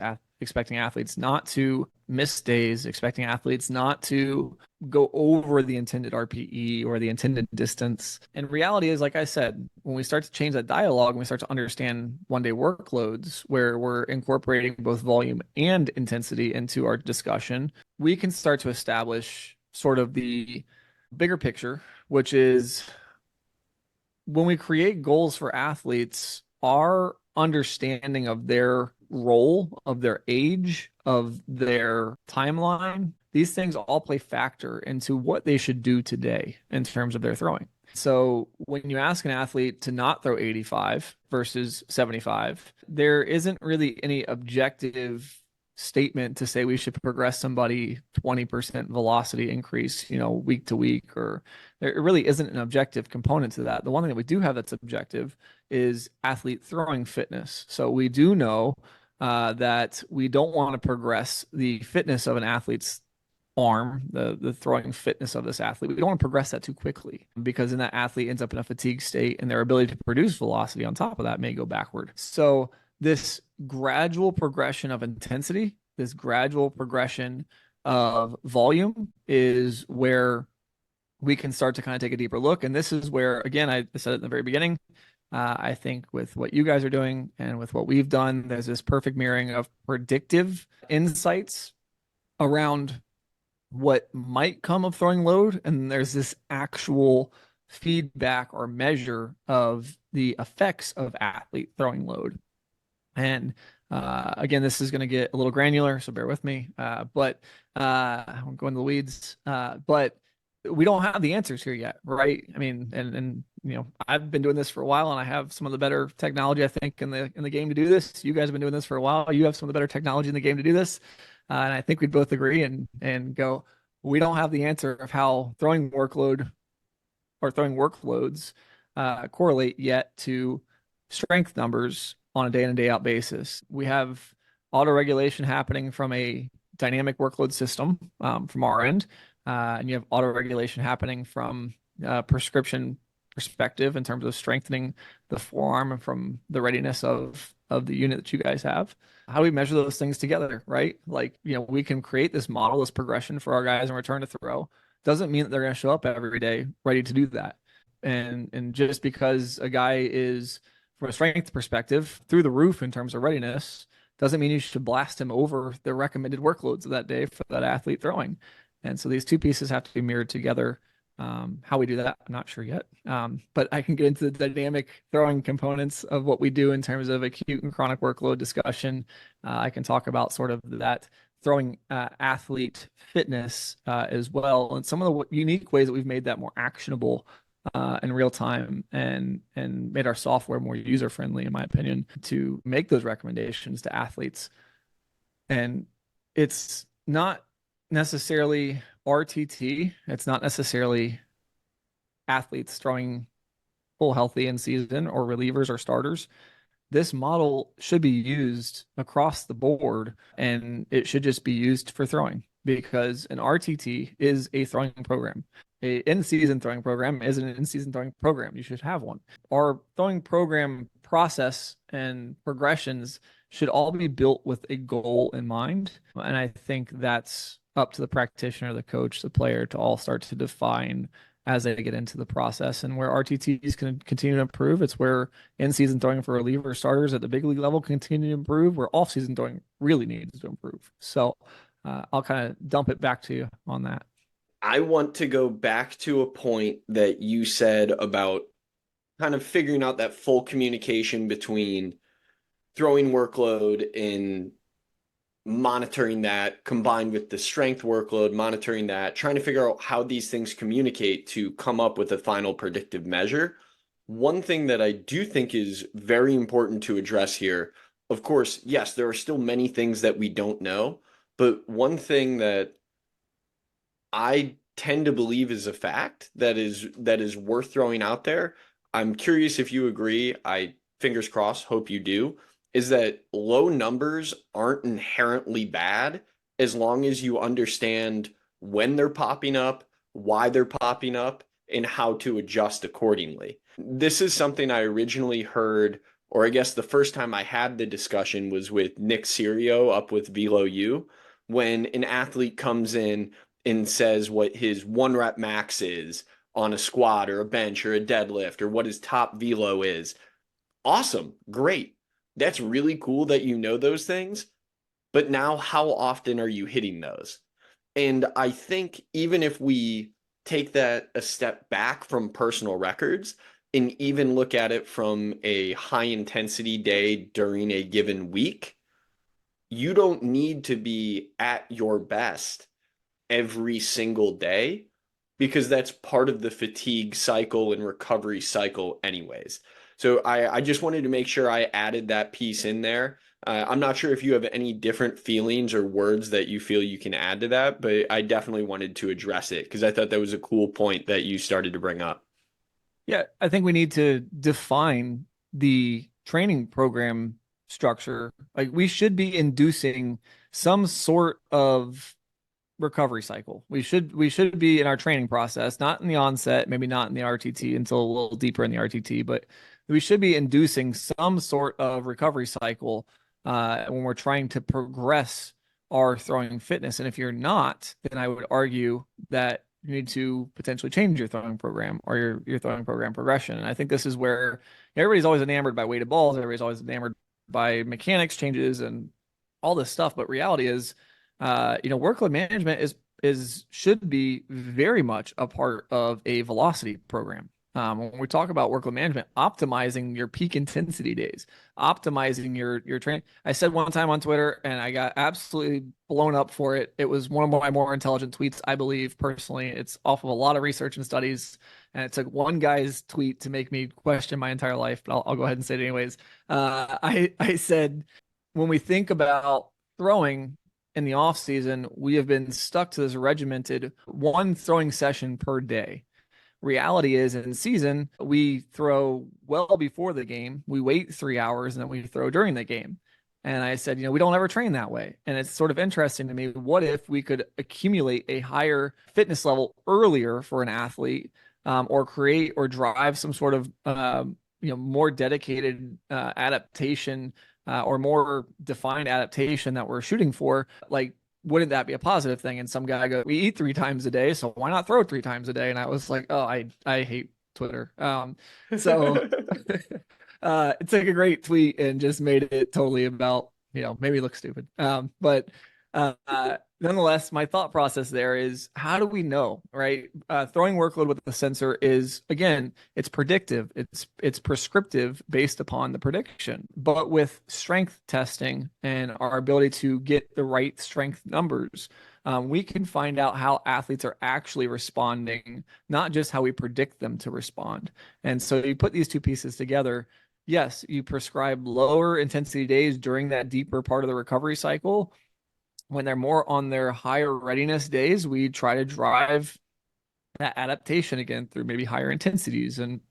expecting athletes not to miss days, expecting athletes not to go over the intended RPE or the intended distance. And reality is, like I said, when we start to change that dialogue and we start to understand one-day workloads where we're incorporating both volume and intensity into our discussion, we can start to establish sort of the bigger picture, which is when we create goals for athletes, our understanding of their role, of their age, of their timeline, these things all play factor into what they should do today in terms of their throwing. So when you ask an athlete to not throw 85 versus 75, there isn't really any objective statement to say we should progress somebody 20% velocity increase, week to week, or there really isn't an objective component to that. The one thing that we do have that's objective is athlete throwing fitness. So we do know that we don't want to progress the fitness of an athlete's arm, the throwing fitness of this athlete. We don't want to progress that too quickly because then that athlete ends up in a fatigue state and their ability to produce velocity on top of that may go backward. So this gradual progression of intensity, this gradual progression of volume is where we can start to kind of take a deeper look. And this is where, again, I said it in the very beginning, I think with what you guys are doing and with what we've done, there's this perfect mirroring of predictive insights around what might come of throwing load. And there's this actual feedback or measure of the effects of athlete throwing load. And again, this is going to get a little granular, so bear with me. But I won't go into the weeds. But we don't have the answers here yet, right? I mean, and I've been doing this for a while, and I have some of the better technology, I think, in the game to do this. You guys have been doing this for a while. You have some of the better technology in the game to do this, and I think we'd both agree and go. We don't have the answer of how throwing workload or throwing workloads correlate yet to strength numbers on a day in and day out basis. We have auto regulation happening from a dynamic workload system from our end, and you have auto regulation happening from a prescription perspective in terms of strengthening the forearm and from the readiness of the unit that you guys have. How do we measure those things together, right? Like, we can create this model, this progression for our guys in return to throw. Doesn't mean that they're going to show up every day ready to do that. And just because a guy is, from a strength perspective, through the roof in terms of readiness, doesn't mean you should blast him over the recommended workloads of that day for that athlete throwing. And so these two pieces have to be mirrored together. How we do that, I'm not sure yet. But I can get into the dynamic throwing components of what we do in terms of acute and chronic workload discussion. I can talk about sort of that throwing athlete fitness as well, and some of the unique ways that we've made that more actionable in real time and made our software more user friendly, in my opinion, to make those recommendations to athletes. And it's not necessarily RTT. It's not necessarily athletes throwing full healthy in season or relievers or starters. This model should be used across the board, and it should just be used for throwing because an RTT is a throwing program. A in-season throwing program is an in-season throwing program. You should have one. Our throwing program process and progressions should all be built with a goal in mind. And I think that's up to the practitioner, the coach, the player to all start to define as they get into the process. And where RTTs can continue to improve, it's where in-season throwing for reliever starters at the big league level can continue to improve, where off-season throwing really needs to improve. So I'll kind of dump it back to you on that. I want to go back to a point that you said about kind of figuring out that full communication between throwing workload and monitoring that combined with the strength workload, monitoring that, trying to figure out how these things communicate to come up with a final predictive measure. One thing that I do think is very important to address here, of course, yes, there are still many things that we don't know, but one thing that I tend to believe is a fact that is worth throwing out there. I'm curious if you agree. I fingers crossed, hope you do, is that low numbers aren't inherently bad as long as you understand when they're popping up, why they're popping up, and how to adjust accordingly. This is something I originally heard, or I guess the first time I had the discussion was with Nick Serio up with Velo U, when an athlete comes in and says what his one rep max is on a squat or a bench or a deadlift or what his top velo is. Awesome. Great. That's really cool that you know those things. But now, how often are you hitting those? And I think even if we take that a step back from personal records and even look at it from a high intensity day during a given week, you don't need to be at your best every single day because that's part of the fatigue cycle and recovery cycle anyways. So I just wanted to make sure I added that piece in there. I'm not sure if you have any different feelings or words that you feel you can add to that, but I definitely wanted to address it because I thought that was a cool point that you started to bring up. Yeah, I think we need to define the training program structure. Like we should be inducing some sort of recovery cycle. We should be in our training process, not in the onset, maybe not in the RTT until a little deeper in the RTT, but we should be inducing some sort of recovery cycle when we're trying to progress our throwing fitness. And if you're not, then I would argue that you need to potentially change your throwing program or your throwing program progression. And I think this is where everybody's always enamored by weighted balls. Everybody's always enamored by mechanics changes and all this stuff. But reality is, workload management is should be very much a part of a velocity program. When we talk about workload management, optimizing your peak intensity days, optimizing your training. I said one time on Twitter, and I got absolutely blown up for it. It was one of my more intelligent tweets, I believe personally. It's off of a lot of research and studies, and it took one guy's tweet to make me question my entire life. But I'll go ahead and say it anyways. I said when we think about throwing in the off season, we have been stuck to this regimented one throwing session per day. Reality is in season, we throw well before the game. We wait 3 hours and then we throw during the game. And I said, we don't ever train that way. And it's sort of interesting to me. What if we could accumulate a higher fitness level earlier for an athlete, or create or drive some sort of, more dedicated adaptation, or more defined adaptation that we're shooting for? Like, wouldn't that be a positive thing? And some guy goes, we eat 3 times a day, so why not throw 3 times a day? And I was like, oh, I hate Twitter. So it took a great tweet and just made it totally about, maybe look stupid. But nonetheless, my thought process there is, how do we know, right? Throwing workload with the sensor is, again, it's predictive. It's prescriptive based upon the prediction. But with strength testing and our ability to get the right strength numbers, we can find out how athletes are actually responding, not just how we predict them to respond. And so you put these two pieces together. Yes, you prescribe lower intensity days during that deeper part of the recovery cycle. When they're more on their higher readiness days, we try to drive that adaptation again through maybe higher intensities and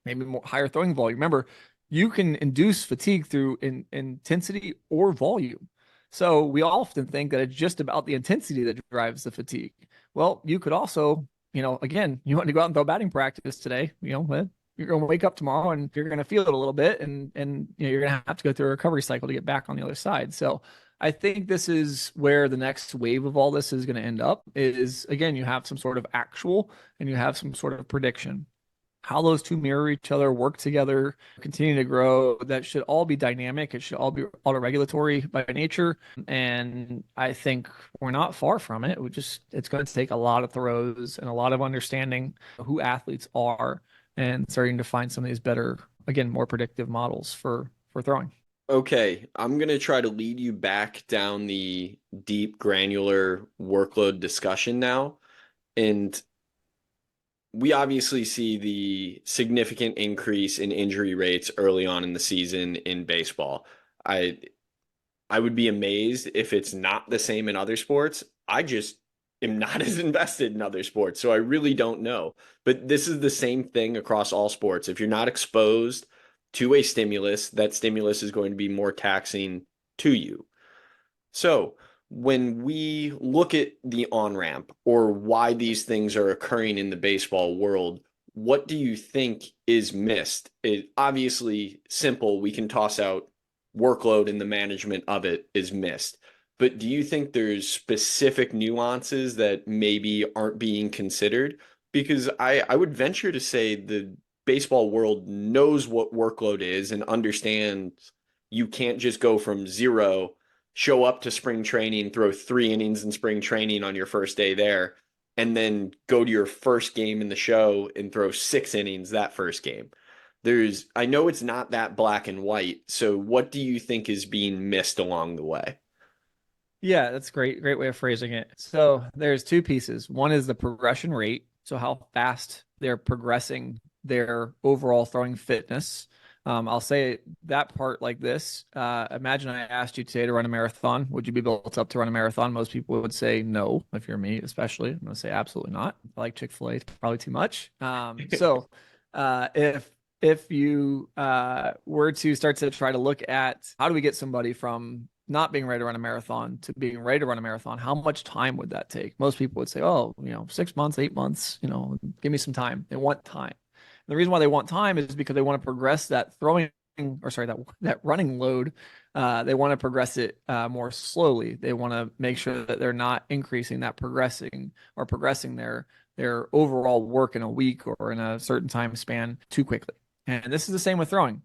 maybe more higher throwing volume. Remember, you can induce fatigue through intensity or volume. So we often think that it's just about the intensity that drives the fatigue. Well, you could also, again, you want to go out and throw batting practice today, you're going to wake up tomorrow and you're going to feel it a little bit, and you're going to have to go through a recovery cycle to get back on the other side. So I think this is where the next wave of all this is going to end up is, again, you have some sort of actual and you have some sort of prediction. How those two mirror each other, work together, continue to grow, that should all be dynamic. It should all be auto-regulatory by nature. And I think we're not far from it. It's going to take a lot of throws and a lot of understanding who athletes are and starting to find some of these better, again, more predictive models for throwing. Okay, I'm going to try to lead you back down the deep granular workload discussion now. And we obviously see the significant increase in injury rates early on in the season in baseball. I I would be amazed if it's not the same in other sports. I just am not as invested in other sports, so I really don't know. But this is the same thing across all sports. If you're not exposed to a stimulus, that stimulus is going to be more taxing to you. So, when we look at the on ramp or why these things are occurring in the baseball world, what do you think is missed? It obviously simple, we can toss out workload and the management of it is missed. But do you think there's specific nuances that maybe aren't being considered? Because I would venture to say the baseball world knows what workload is and understands you can't just go from zero, show up to spring training, throw 3 innings in spring training on your first day there, and then go to your first game in the show and throw 6 innings that first game. I know it's not that black and white. So what do you think is being missed along the way? Yeah, that's great. Great way of phrasing it. So there's two pieces. One is the progression rate. So how fast they're progressing their overall throwing fitness. I'll say that part like this. Imagine I asked you today to run a marathon. Would you be built up to run a marathon? Most people would say no, if you're me, especially. I'm going to say absolutely not. I like Chick-fil-A, it's probably too much. If you were to start to try to look at how do we get somebody from not being ready to run a marathon to being ready to run a marathon, how much time would that take? Most people would say, oh, 6 months, 8 months, give me some time. They want time. And the reason why they want time is because they want to progress that throwing, or sorry, that running load. They want to progress it more slowly. They want to make sure that they're not increasing that progressing their overall work in a week or in a certain time span too quickly. And this is the same with throwing.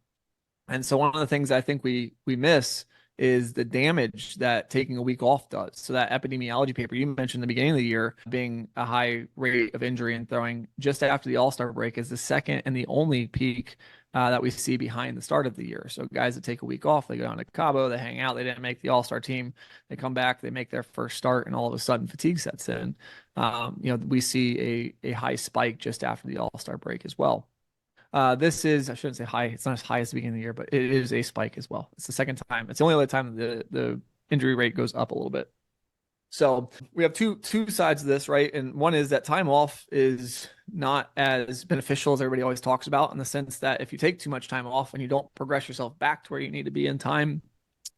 And so one of the things I think we miss is the damage that taking a week off does. So that epidemiology paper you mentioned in the beginning of the year being a high rate of injury and throwing just after the All-Star break is the second and the only peak that we see behind the start of the year. So guys that take a week off, they go down to Cabo, they hang out, they didn't make the All-Star team, they come back, they make their first start, and all of a sudden fatigue sets in. We see a high spike just after the All-Star break as well. This is, I shouldn't say high. It's not as high as the beginning of the year, but it is a spike as well. It's the second time. It's the only other time the injury rate goes up a little bit. So we have two sides of this, right? And one is that time off is not as beneficial as everybody always talks about, in the sense that if you take too much time off and you don't progress yourself back to where you need to be in time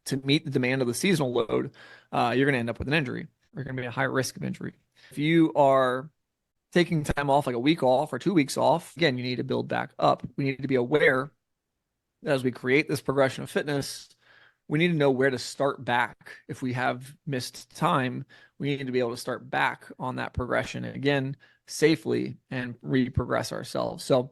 to meet the demand of the seasonal load, you're going to end up with an injury. You're going to be at a high risk of injury. If you are taking time off, like a week off or 2 weeks off, again, you need to build back up. We need to be aware that as we create this progression of fitness, we need to know where to start back. If we have missed time, we need to be able to start back on that progression again safely and re-progress ourselves. So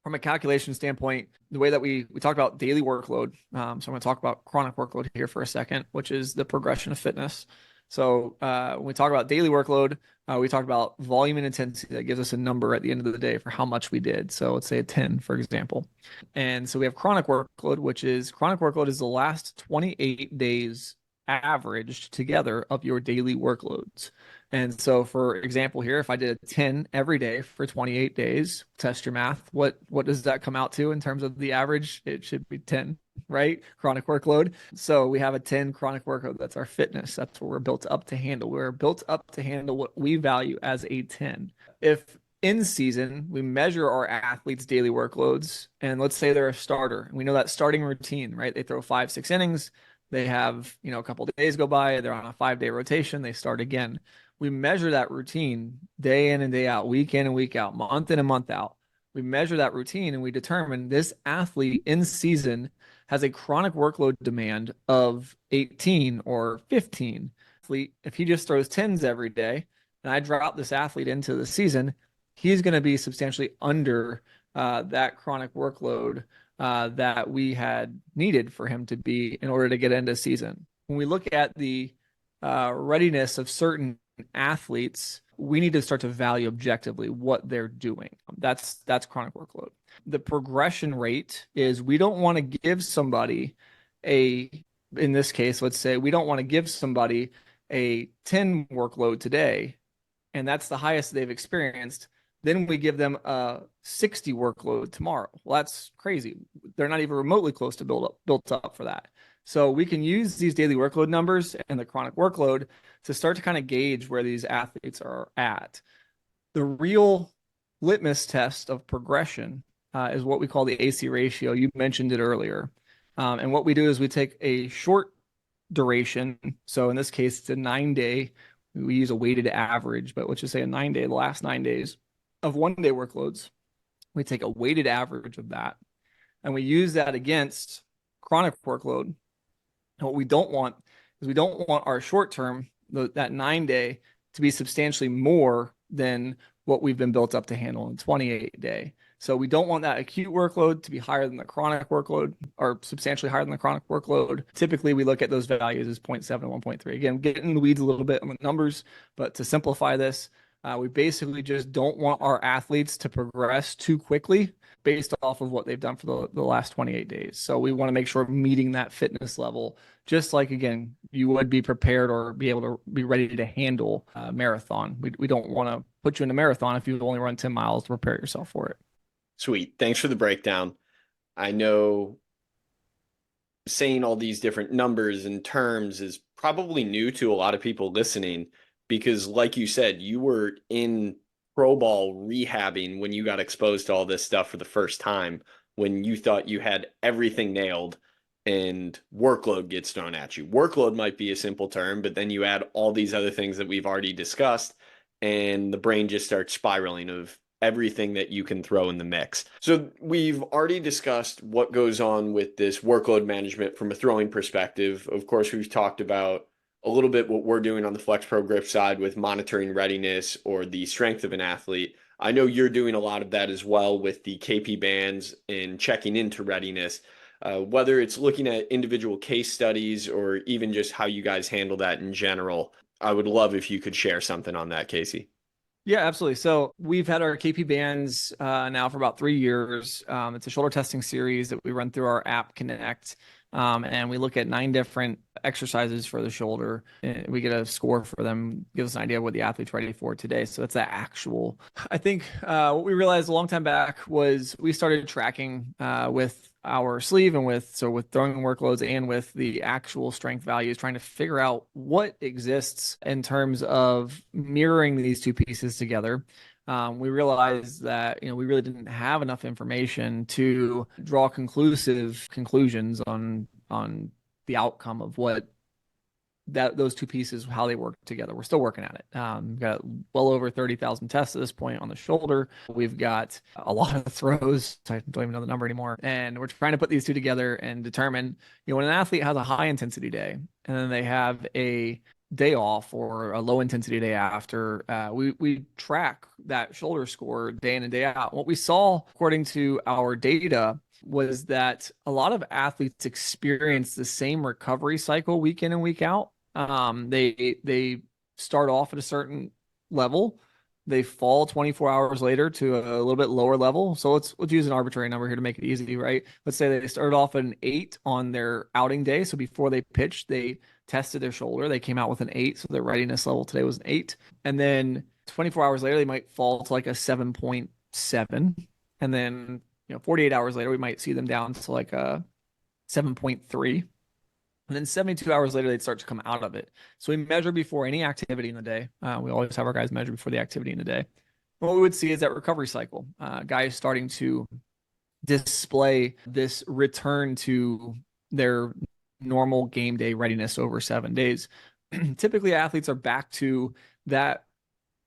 from a calculation standpoint, the way that we talk about daily workload, so I'm going to talk about chronic workload here for a second, which is the progression of fitness. So when we talk about daily workload, we talk about volume and intensity. That gives us a number at the end of the day for how much we did. So let's say a 10, for example. And so we have chronic workload is the last 28 days averaged together of your daily workloads. And so, for example, here, if I did a 10 every day for 28 days, test your math. What does that come out to in terms of the average? It should be 10, right? Chronic workload. So we have a 10 chronic workload. That's our fitness. That's what we're built up to handle. We're built up to handle what we value as a 10. If in season we measure our athletes' daily workloads, and let's say they're a starter, and we know that starting routine, right? They throw 5, 6 innings. They have, a couple of days go by. They're on a 5-day rotation. They start again. We measure that routine day in and day out, week in and week out, month in and month out. We measure that routine and we determine this athlete in season has a chronic workload demand of 18 or 15. If he just throws 10s every day and I drop this athlete into the season, he's going to be substantially under that chronic workload that we had needed for him to be in order to get into season. When we look at the readiness of certain athletes, we need to start to value objectively what they're doing. That's chronic workload. The progression rate is we don't want to give somebody in this case, let's say we don't want to give somebody a 10 workload today, and that's the highest they've experienced. Then we give them a 60 workload tomorrow. Well, that's crazy. They're not even remotely close to built up for that. So we can use these daily workload numbers and the chronic workload to start to kind of gauge where these athletes are at. The real litmus test of progression is what we call the AC ratio. You mentioned it earlier. And what we do is we take a short duration. So in this case, it's a 9-day. We use a weighted average, but let's just say a 9-day, the last 9 days of 1-day workloads. We take a weighted average of that, and we use that against chronic workload. And what we don't want is we don't want our short term, that 9-day, to be substantially more than what we've been built up to handle in 28-day. So we don't want that acute workload to be higher than the chronic workload, or substantially higher than the chronic workload. Typically, we look at those values as 0.7 and 1.3. Again, getting in the weeds a little bit on the numbers, but to simplify this, we basically just don't want our athletes to progress too quickly based off of what they've done for the last 28 days. So we want to make sure meeting that fitness level, just like, again, you would be prepared or be able to be ready to handle a marathon. We don't want to put you in a marathon if you've only run 10 miles to prepare yourself for it. Sweet. Thanks for the breakdown. I know saying all these different numbers and terms is probably new to a lot of people listening because, like you said, you were in pro ball rehabbing when you got exposed to all this stuff for the first time, when you thought you had everything nailed and workload gets thrown at you. Workload might be a simple term, but then you add all these other things that we've already discussed, and the brain just starts spiraling of everything that you can throw in the mix. So we've already discussed what goes on with this workload management from a throwing perspective. Of course, we've talked about a little bit what we're doing on the Flex Pro Grip side with monitoring readiness or the strength of an athlete. I know you're doing a lot of that as well with the KP bands and checking into readiness. Whether it's looking at individual case studies or even just how you guys handle that in general, I would love if you could share something on that, Casey. Yeah, absolutely. So we've had our KP bands now for about 3 years. It's a shoulder testing series that we run through our app Connect. And we look at 9 different exercises for the shoulder. And we get a score for them, give us an idea of what the athlete's ready for today. So that's the actual. I think what we realized a long time back was we started tracking with our sleeve and with throwing workloads and with the actual strength values, trying to figure out what exists in terms of mirroring these two pieces together. We realized that we really didn't have enough information to draw conclusive conclusions on the outcome of what those two pieces, how they work together. We're still working at it. We've got well over 30,000 tests at this point on the shoulder. We've got a lot of throws. I don't even know the number anymore. And we're trying to put these two together and determine, when an athlete has a high intensity day and then they have a day off or a low intensity day after, we track that shoulder score day in and day out. What we saw, according to our data, was that a lot of athletes experience the same recovery cycle week in and week out. They start off at a certain level, they fall 24 hours later to a little bit lower level. So let's use an arbitrary number here to make it easy, right? Let's say they started off at an 8 on their outing day. So before they pitched, they tested their shoulder. They came out with an 8. So their readiness level today was an 8. And then 24 hours later, they might fall to like a 7.7. And then 48 hours later, we might see them down to like a 7.3. And then 72 hours later, they'd start to come out of it. So we measure before any activity in the day. We always have our guys measure before the activity in the day. What we would see is that recovery cycle. Guys starting to display this return to their normal game day readiness over 7 days. Typically, athletes are back to that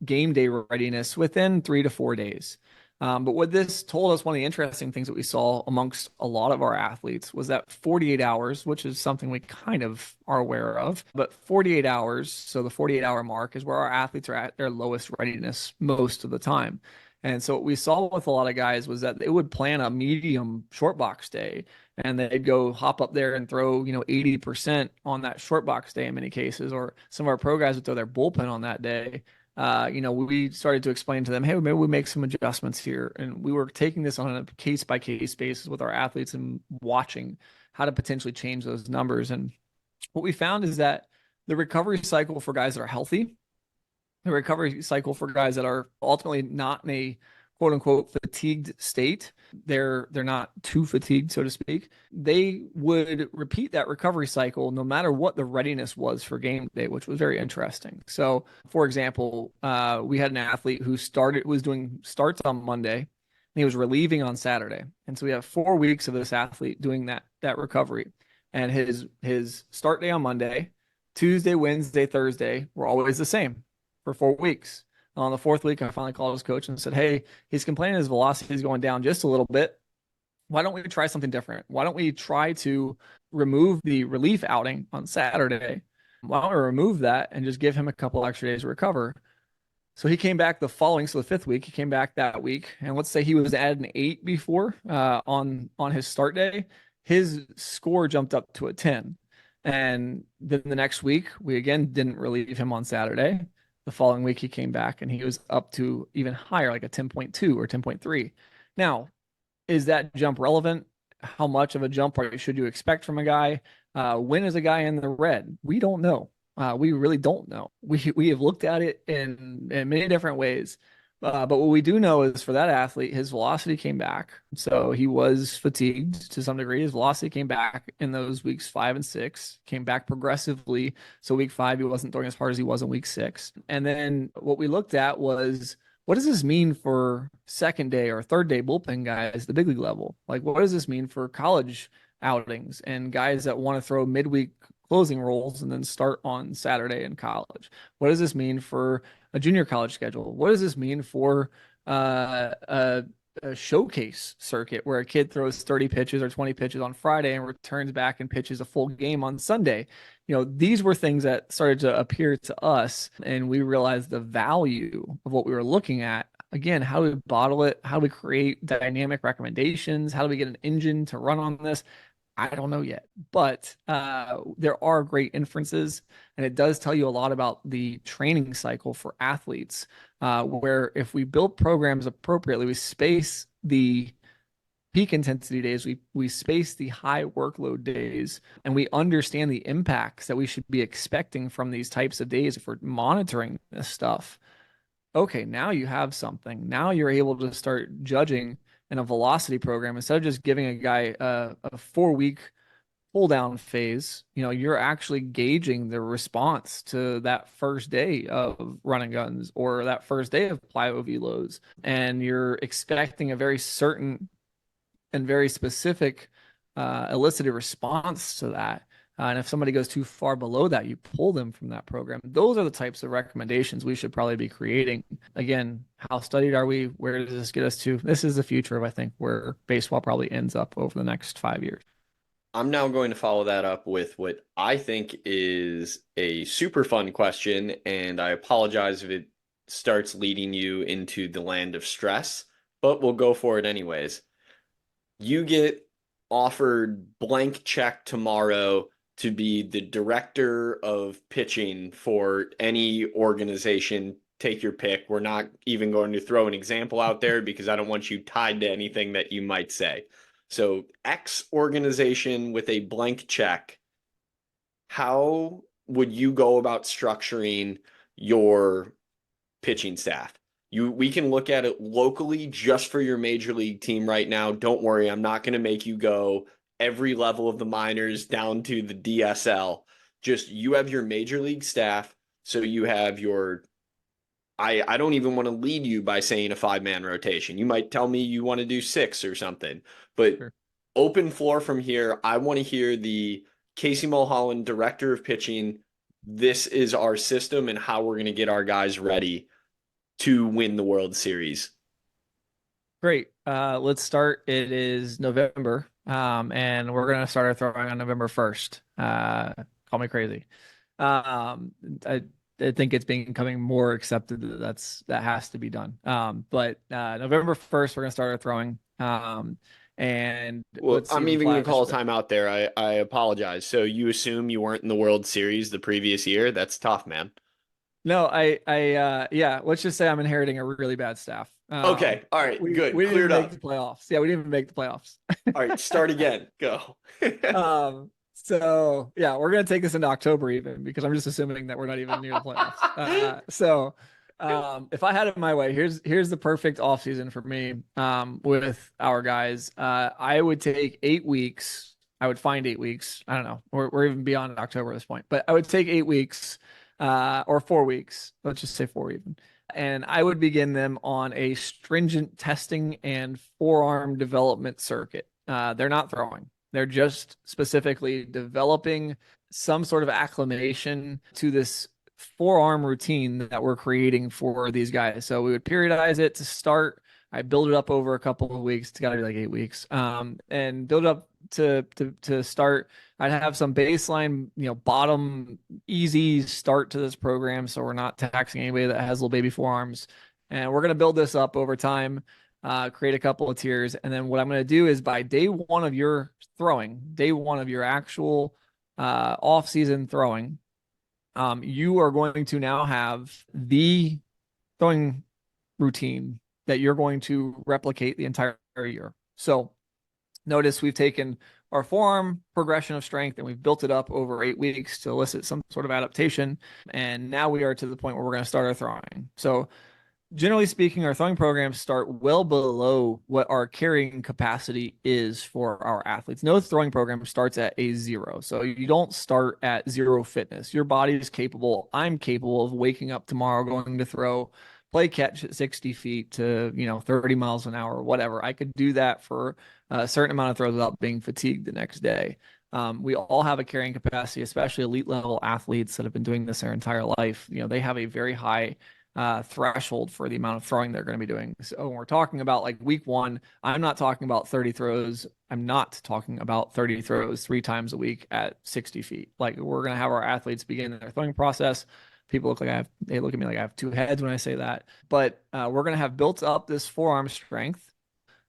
game day readiness within 3 to 4 days. But what this told us, one of the interesting things that we saw amongst a lot of our athletes was that 48 hours, which is something we kind of are aware of, but 48 hours, so the 48-hour mark is where our athletes are at their lowest readiness most of the time. And so what we saw with a lot of guys was that they would plan a medium short box day and they'd go hop up there and throw, 80% on that short box day in many cases, or some of our pro guys would throw their bullpen on that day. We started to explain to them, hey, maybe we make some adjustments here. And we were taking this on a case by case basis with our athletes and watching how to potentially change those numbers. And what we found is that the recovery cycle for guys that are healthy, the recovery cycle for guys that are ultimately not in a quote unquote fatigued state, they're not too fatigued, so to speak, they would repeat that recovery cycle no matter what the readiness was for game day, which was very interesting. So for example, we had an athlete who was doing starts on Monday and he was relieving on Saturday. And so we have 4 weeks of this athlete doing that recovery. And his start day on Monday, Tuesday, Wednesday, Thursday were always the same for 4 weeks. On the fourth week, I finally called his coach and said, hey, he's complaining his velocity is going down just a little bit. Why don't we try something different? Why don't we try to remove the relief outing on Saturday? Why don't we remove that and just give him a couple extra days to recover? So he came back the following, so the fifth week, he came back that week. And let's say he was at an 8 before on his start day. His score jumped up to a 10. And then the next week, we again didn't relieve him on Saturday. The following week, he came back and he was up to even higher, like a 10.2 or 10.3. Now, is that jump relevant? How much of a jump should you expect from a guy? When is a guy in the red? We don't know. We really don't know. We have looked at it in many different ways. But what we do know is for that athlete, his velocity came back. So he was fatigued to some degree. His velocity came back in those weeks 5 and 6, came back progressively. So week 5, he wasn't throwing as hard as he was in week 6. And then what we looked at was, what does this mean for second day or third day bullpen guys, the big league level? Like, what does this mean for college outings and guys that want to throw midweek closing roles and then start on Saturday in college? What does this mean for a junior college schedule? What does this mean for a showcase circuit where a kid throws 30 pitches or 20 pitches on Friday and returns back and pitches a full game on Sunday? These were things that started to appear to us, and we realized the value of what we were looking at. Again, how do we bottle it? How do we create dynamic recommendations? How do we get an engine to run on this? I don't know yet, but there are great inferences, and it does tell you a lot about the training cycle for athletes, where if we build programs appropriately, we space the peak intensity days, we space the high workload days, and we understand the impacts that we should be expecting from these types of days if we're monitoring this stuff. Okay, now you have something. Now you're able to start judging in a velocity program instead of just giving a guy a 4 week pull down phase. You're actually gauging the response to that first day of running guns or that first day of plyo velos, and you're expecting a very certain and very specific elicited response to that. And if somebody goes too far below that, you pull them from that program. Those are the types of recommendations we should probably be creating. Again, how studied are we? Where does this get us to? This is the future of, I think, where baseball probably ends up over the next 5 years. I'm now going to follow that up with what I think is a super fun question, and I apologize if it starts leading you into the land of stress, but we'll go for it anyways. You get offered blank check tomorrow to be the director of pitching for any organization. Take your pick. We're not even going to throw an example out there because I don't want you tied to anything that you might say. So X organization with a blank check, how would you go about structuring your pitching staff? We can look at it locally just for your major league team right now. Don't worry, I'm not going to make you go every level of the minors down to the DSL. Just you have your major league staff. So you have your I don't even want to lead you by saying a 5-man rotation. You might tell me you want to do 6 or something, but Sure. open floor from here. I want to hear the Casey Mulholland, director of pitching. This is our system and how we're going to get our guys ready to win the World Series. Great. Let's start. It is November, and we're going to start our throwing on November 1st. Call me crazy. I think it's becoming more accepted that has to be done. But November 1st, we're going to start our throwing. And Well, let's see I'm the even going to flash. call a timeout there. I apologize. So you assume you weren't in the World Series the previous year? That's tough, man. No, yeah, let's just say I'm inheriting a really bad staff. Okay. All right. We Good. didn't Cleared even make up. the playoffs. Yeah, we didn't even make the playoffs. All right. Start again. Go. So yeah, we're gonna take this into October even because I'm just assuming that we're not even near the playoffs. If I had it my way, here's the perfect off season for me. With our guys, I would take 8 weeks. I would find 8 weeks. I don't know. We're even beyond October at this point, but I would take 8 weeks, or 4 weeks. Let's just say four even. And I would begin them on a stringent testing and forearm development circuit. They're not throwing. They're just specifically developing some sort of acclimation to this forearm routine that we're creating for these guys. So we would periodize it to start. I build it up over a couple of weeks. It's got to be like 8 weeks, and build it up to start. I'd have some baseline, bottom easy start to this program, so we're not taxing anybody that has little baby forearms, and we're going to build this up over time. Create a couple of tiers. And then what I'm going to do is by day one of your throwing, day one of your actual off season throwing, you are going to now have the throwing routine that you're going to replicate the entire year. So notice we've taken our forearm progression of strength and we've built it up over 8 weeks to elicit some sort of adaptation. And now we are to the point where we're going to start our throwing. So generally speaking, our throwing programs start well below what our carrying capacity is for our athletes. No throwing program starts at a zero. So you don't start at zero fitness. Your body is capable. I'm capable of waking up tomorrow, going to throw, play catch at 60 feet to, 30 miles an hour, whatever. I could do that for a certain amount of throws without being fatigued the next day. We all have a carrying capacity, especially elite level athletes that have been doing this their entire life. They have a very high threshold for the amount of throwing they're going to be doing. So when we're talking about like week one, I'm not talking about 30 throws. I'm not talking about 30 throws 3 times a week at 60 feet. Like we're going to have our athletes begin their throwing process. People they look at me like I have two heads when I say that, but we're going to have built up this forearm strength,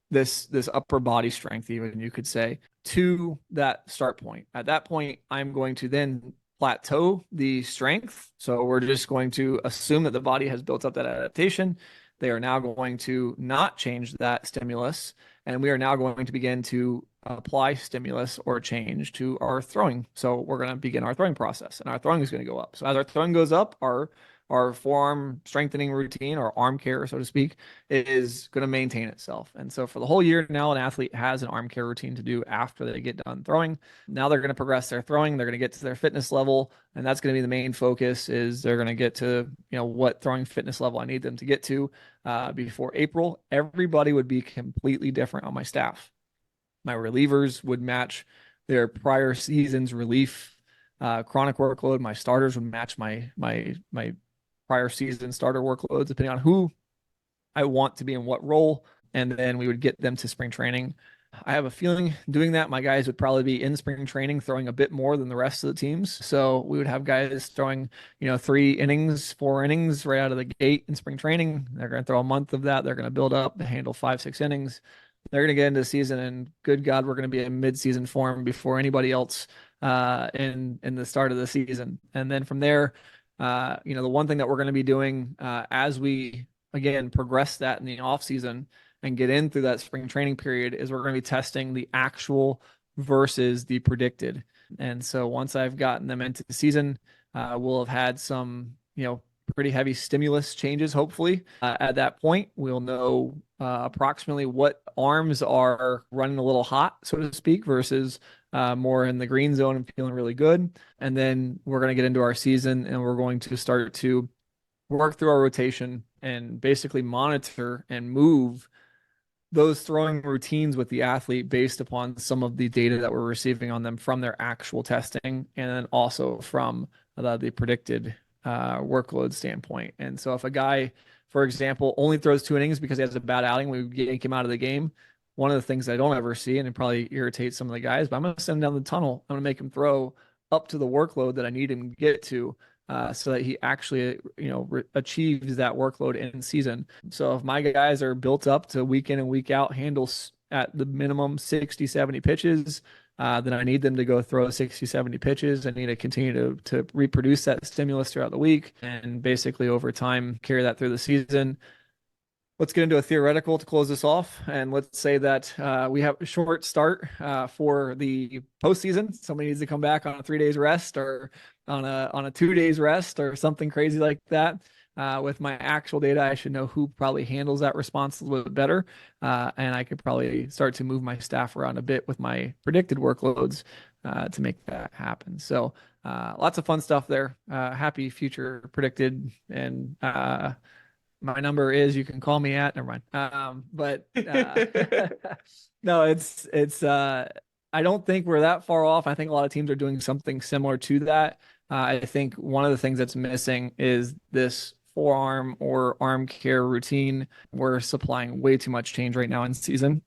this upper body strength, even you could say, to that start point. At that point, I'm going to then plateau the strength. So we're just going to assume that the body has built up that adaptation. They are now going to not change that stimulus. And we are now going to begin to apply stimulus or change to our throwing. So we're going to begin our throwing process and our throwing is going to go up. So as our throwing goes up, our forearm strengthening routine, or arm care, so to speak, is going to maintain itself. And so for the whole year now, an athlete has an arm care routine to do after they get done throwing. Now they're going to progress their throwing. They're going to get to their fitness level. And that's going to be the main focus is they're going to get to, what throwing fitness level I need them to get to before April. Everybody would be completely different on my staff. My relievers would match their prior season's relief chronic workload. My starters would match my prior season starter workloads, depending on who I want to be in what role. And then we would get them to spring training. I have a feeling doing that, my guys would probably be in spring training throwing a bit more than the rest of the teams. So we would have guys throwing, 3 innings, 4 innings right out of the gate in spring training. They're going to throw a month of that. They're going to build up to handle 5, 6 innings. They're going to get into the season, and good God, we're going to be in mid-season form before anybody else in the start of the season. And then from there, the one thing that we're going to be doing as we again progress that in the off season and get in through that spring training period is we're going to be testing the actual versus the predicted. And so once I've gotten them into the season, we'll have had some, pretty heavy stimulus changes. Hopefully, at that point, we'll know approximately what arms are running a little hot, so to speak, versus more in the green zone and feeling really good. And then we're going to get into our season and we're going to start to work through our rotation and basically monitor and move those throwing routines with the athlete based upon some of the data that we're receiving on them from their actual testing and then also from the predicted workload standpoint. And so if a guy, for example, only throws 2 innings because he has a bad outing, we yank him out of the game. One of the things I don't ever see, and it probably irritates some of the guys, but I'm going to send him down the tunnel. I'm going to make him throw up to the workload that I need him to get to, so that he actually, achieves that workload in season. So if my guys are built up to week in and week out handle at the minimum 60, 70 pitches, then I need them to go throw 60, 70 pitches. I need to continue to reproduce that stimulus throughout the week and basically over time carry that through the season. Let's get into a theoretical to close this off. And let's say that we have a short start for the postseason. Somebody needs to come back on a 3 days rest or on a 2 days rest or something crazy like that. With my actual data, I should know who probably handles that response a little bit better. And I could probably start to move my staff around a bit with my predicted workloads to make that happen. So lots of fun stuff there. Happy future predicted and my number is you can call me at never mind. But no, it's I don't think we're that far off. I think a lot of teams are doing something similar to that. I think one of the things that's missing is this forearm or arm care routine. We're supplying way too much change right now in season,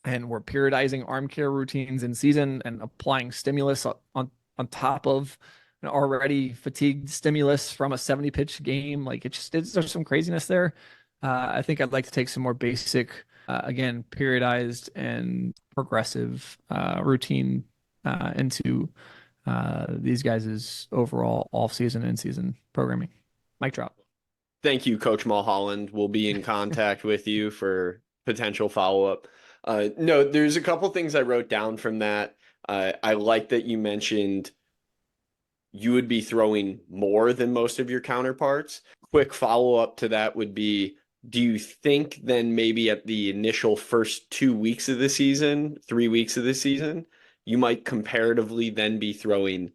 and we're periodizing arm care routines in season and applying stimulus on top of an already fatigued stimulus from a 70 pitch game. Like there's some craziness there. I think I'd like to take some more basic, again, periodized and progressive routine into these guys' overall off-season and season programming. Mic drop. Thank you, Coach Mulholland. We'll be in contact with you for potential follow-up. No, there's a couple things I wrote down from that. I like that you mentioned you would be throwing more than most of your counterparts. Quick follow-up to that would be, do you think then maybe at the initial first 2 weeks of the season, 3 weeks of the season, you might comparatively then be throwing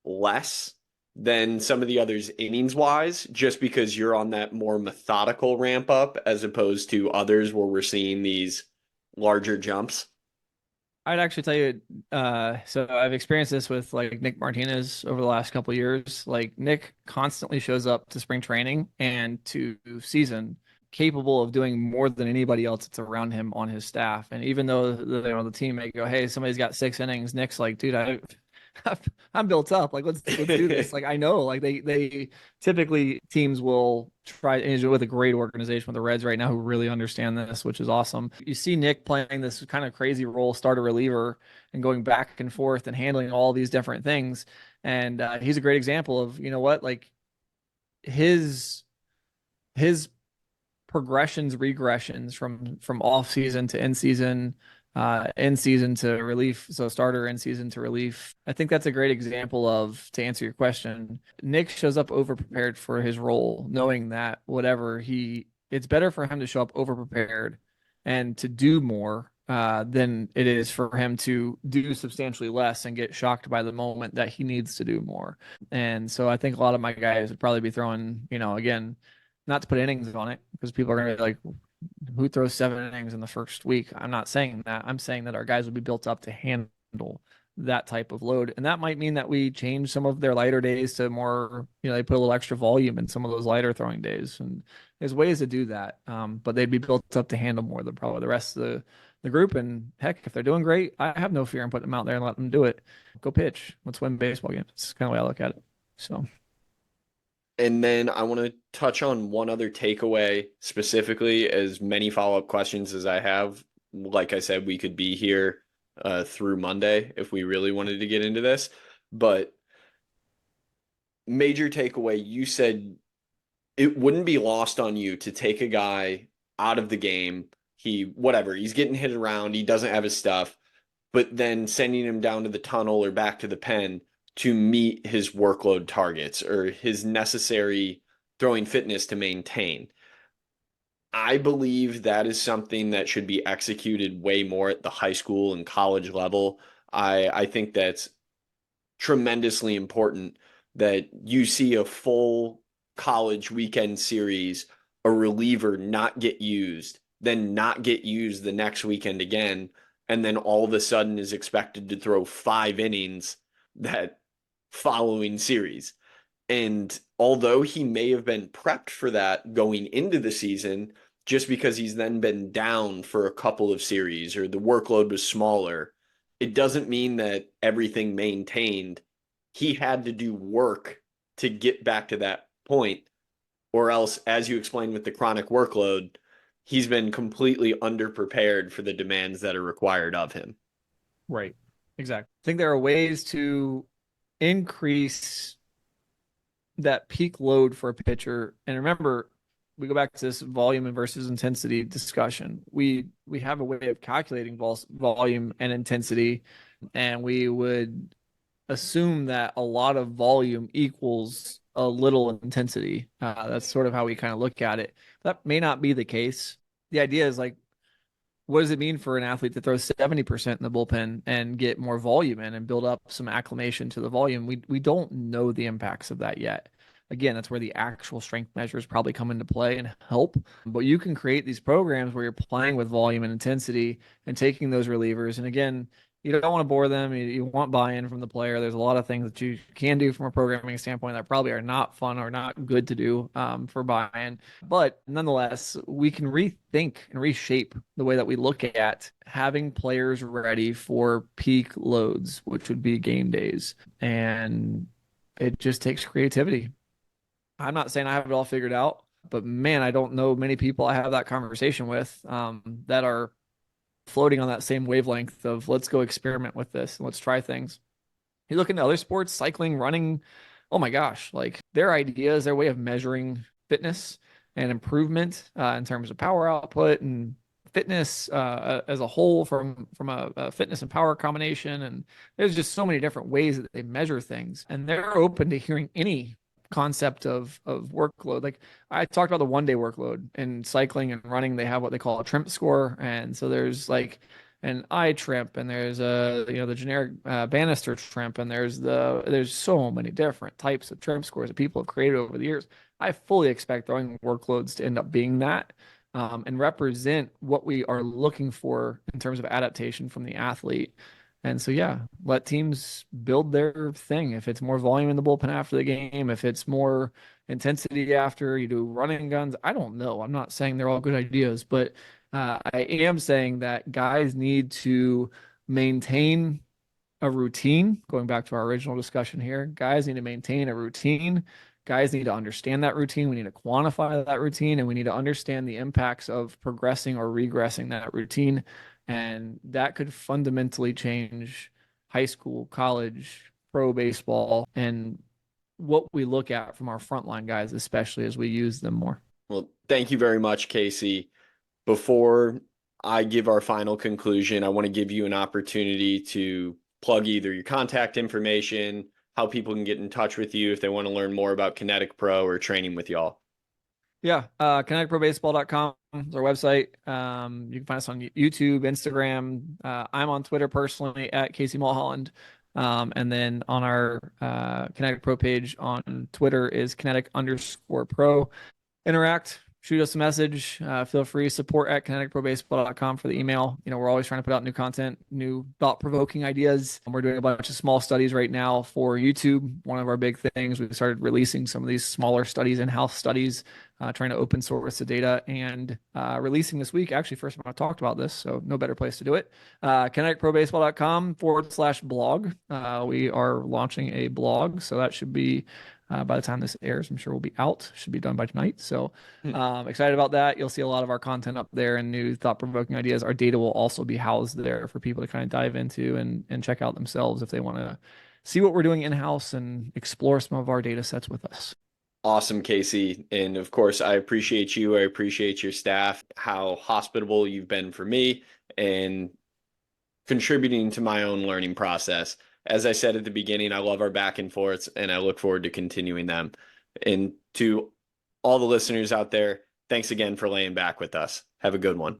less than some of the others innings wise, just because you're on that more methodical ramp up as opposed to others where we're seeing these larger jumps? I'd actually tell you, so I've experienced this with like Nick Martinez over the last couple of years. Like Nick constantly shows up to spring training and to season capable of doing more than anybody else that's around him on his staff. And even though the team may go, hey, somebody's got 6 innings, Nick's like, dude, I'm built up. Like let's do this. Like I know, like they typically teams will try with a great organization with the Reds right now who really understand this, which is awesome. You see Nick playing this kind of crazy role, starter reliever, and going back and forth and handling all these different things. And he's a great example of like his progressions, regressions from off season to in season to relief. So starter in season to relief. I think that's a great example of, to answer your question, Nick shows up over prepared for his role, knowing that it's better for him to show up over prepared and to do more than it is for him to do substantially less and get shocked by the moment that he needs to do more. And so I think a lot of my guys would probably be throwing, again, not to put innings on it because people are going to be like, who throws 7 innings in the first week? I'm not saying that. I'm saying that our guys will be built up to handle that type of load. And that might mean that we change some of their lighter days to more, they put a little extra volume in some of those lighter throwing days. And there's ways to do that. But they'd be built up to handle more than probably the rest of the group. And heck, if they're doing great, I have no fear in putting them out there and letting them do it. Go pitch. Let's win baseball games. It's kind of the way I look at it. So. And then I want to touch on one other takeaway specifically, as many follow-up questions as I have. Like I said, we could be here through Monday if we really wanted to get into this. But major takeaway, you said it wouldn't be lost on you to take a guy out of the game. He's getting hit around, he doesn't have his stuff, but then sending him down to the tunnel or back to the pen to meet his workload targets or his necessary throwing fitness to maintain. I believe that is something that should be executed way more at the high school and college level. I think that's tremendously important that you see a full college weekend series, a reliever not get used, then not get used the next weekend again, and then all of a sudden is expected to throw 5 innings that following series. And although he may have been prepped for that going into the season, just because he's then been down for a couple of series or the workload was smaller, it doesn't mean that everything maintained. He had to do work to get back to that point, or else, as you explained with the chronic workload, he's been completely underprepared for the demands that are required of him. Right. Exactly. I think there are ways to increase that peak load for a pitcher. And remember, we go back to this volume versus intensity discussion. We have a way of calculating volume and intensity, and we would assume that a lot of volume equals a little intensity. That's sort of how we kind of look at it. That may not be the case. The idea is like, what does it mean for an athlete to throw 70% in the bullpen and get more volume in and build up some acclimation to the volume? We don't know the impacts of that yet. Again, that's where the actual strength measures probably come into play and help. But you can create these programs where you're playing with volume and intensity and taking those relievers. And again, you don't want to bore them. You want buy-in from the player. There's a lot of things that you can do from a programming standpoint that probably are not fun or not good to do for buy-in. But nonetheless, we can rethink and reshape the way that we look at having players ready for peak loads, which would be game days. And it just takes creativity. I'm not saying I have it all figured out, but man, I don't know many people I have that conversation with that are floating on that same wavelength of let's go experiment with this and let's try things. You look into other sports, cycling, running, oh my gosh, like their ideas, their way of measuring fitness and improvement in terms of power output and fitness as a whole from a fitness and power combination. And there's just so many different ways that they measure things. And they're open to hearing any concept of workload. Like I talked about the 1 day workload in cycling and running, they have what they call a trimp score. And so there's like an eye trimp and there's the generic banister trimp and there's so many different types of trimp scores that people have created over the years. I fully expect throwing workloads to end up being that and represent what we are looking for in terms of adaptation from the athlete. And so, yeah, let teams build their thing. If it's more volume in the bullpen after the game, if it's more intensity after you do running guns, I don't know. I'm not saying they're all good ideas, but I am saying that guys need to maintain a routine. Going back to our original discussion here, guys need to maintain a routine. Guys need to understand that routine. We need to quantify that routine, and we need to understand the impacts of progressing or regressing that routine. And that could fundamentally change high school, college, pro baseball, and what we look at from our frontline guys, especially as we use them more. Well, thank you very much, Casey. Before I give our final conclusion, I want to give you an opportunity to plug either your contact information, how people can get in touch with you if they want to learn more about Kinetic Pro or training with y'all. Yeah, KineticProBaseball.com is our website. You can find us on YouTube, Instagram. I'm on Twitter personally at Casey Mulholland. And then on our Kinetic Pro page on Twitter is Kinetic_Pro. Interact, shoot us a message. Feel free, support at kineticprobaseball.com for the email. We're always trying to put out new content, new thought-provoking ideas. We're doing a bunch of small studies right now for YouTube. One of our big things, we've started releasing some of these smaller studies, in-house studies, trying to open source the data and releasing this week. Actually, first time I talked about this, so no better place to do it. kineticprobaseball.com/blog. We are launching a blog, so that should be by the time this airs, I'm sure we'll be out. Should be done by tonight. So excited about that. You'll see a lot of our content up there and new thought-provoking ideas. Our data will also be housed there for people to kind of dive into and check out themselves if they want to see what we're doing in-house and explore some of our data sets with us. Awesome, Casey. And of course, I appreciate you. I appreciate your staff, how hospitable you've been for me and contributing to my own learning process. As I said at the beginning, I love our back and forths, and I look forward to continuing them. And to all the listeners out there, thanks again for laying back with us. Have a good one.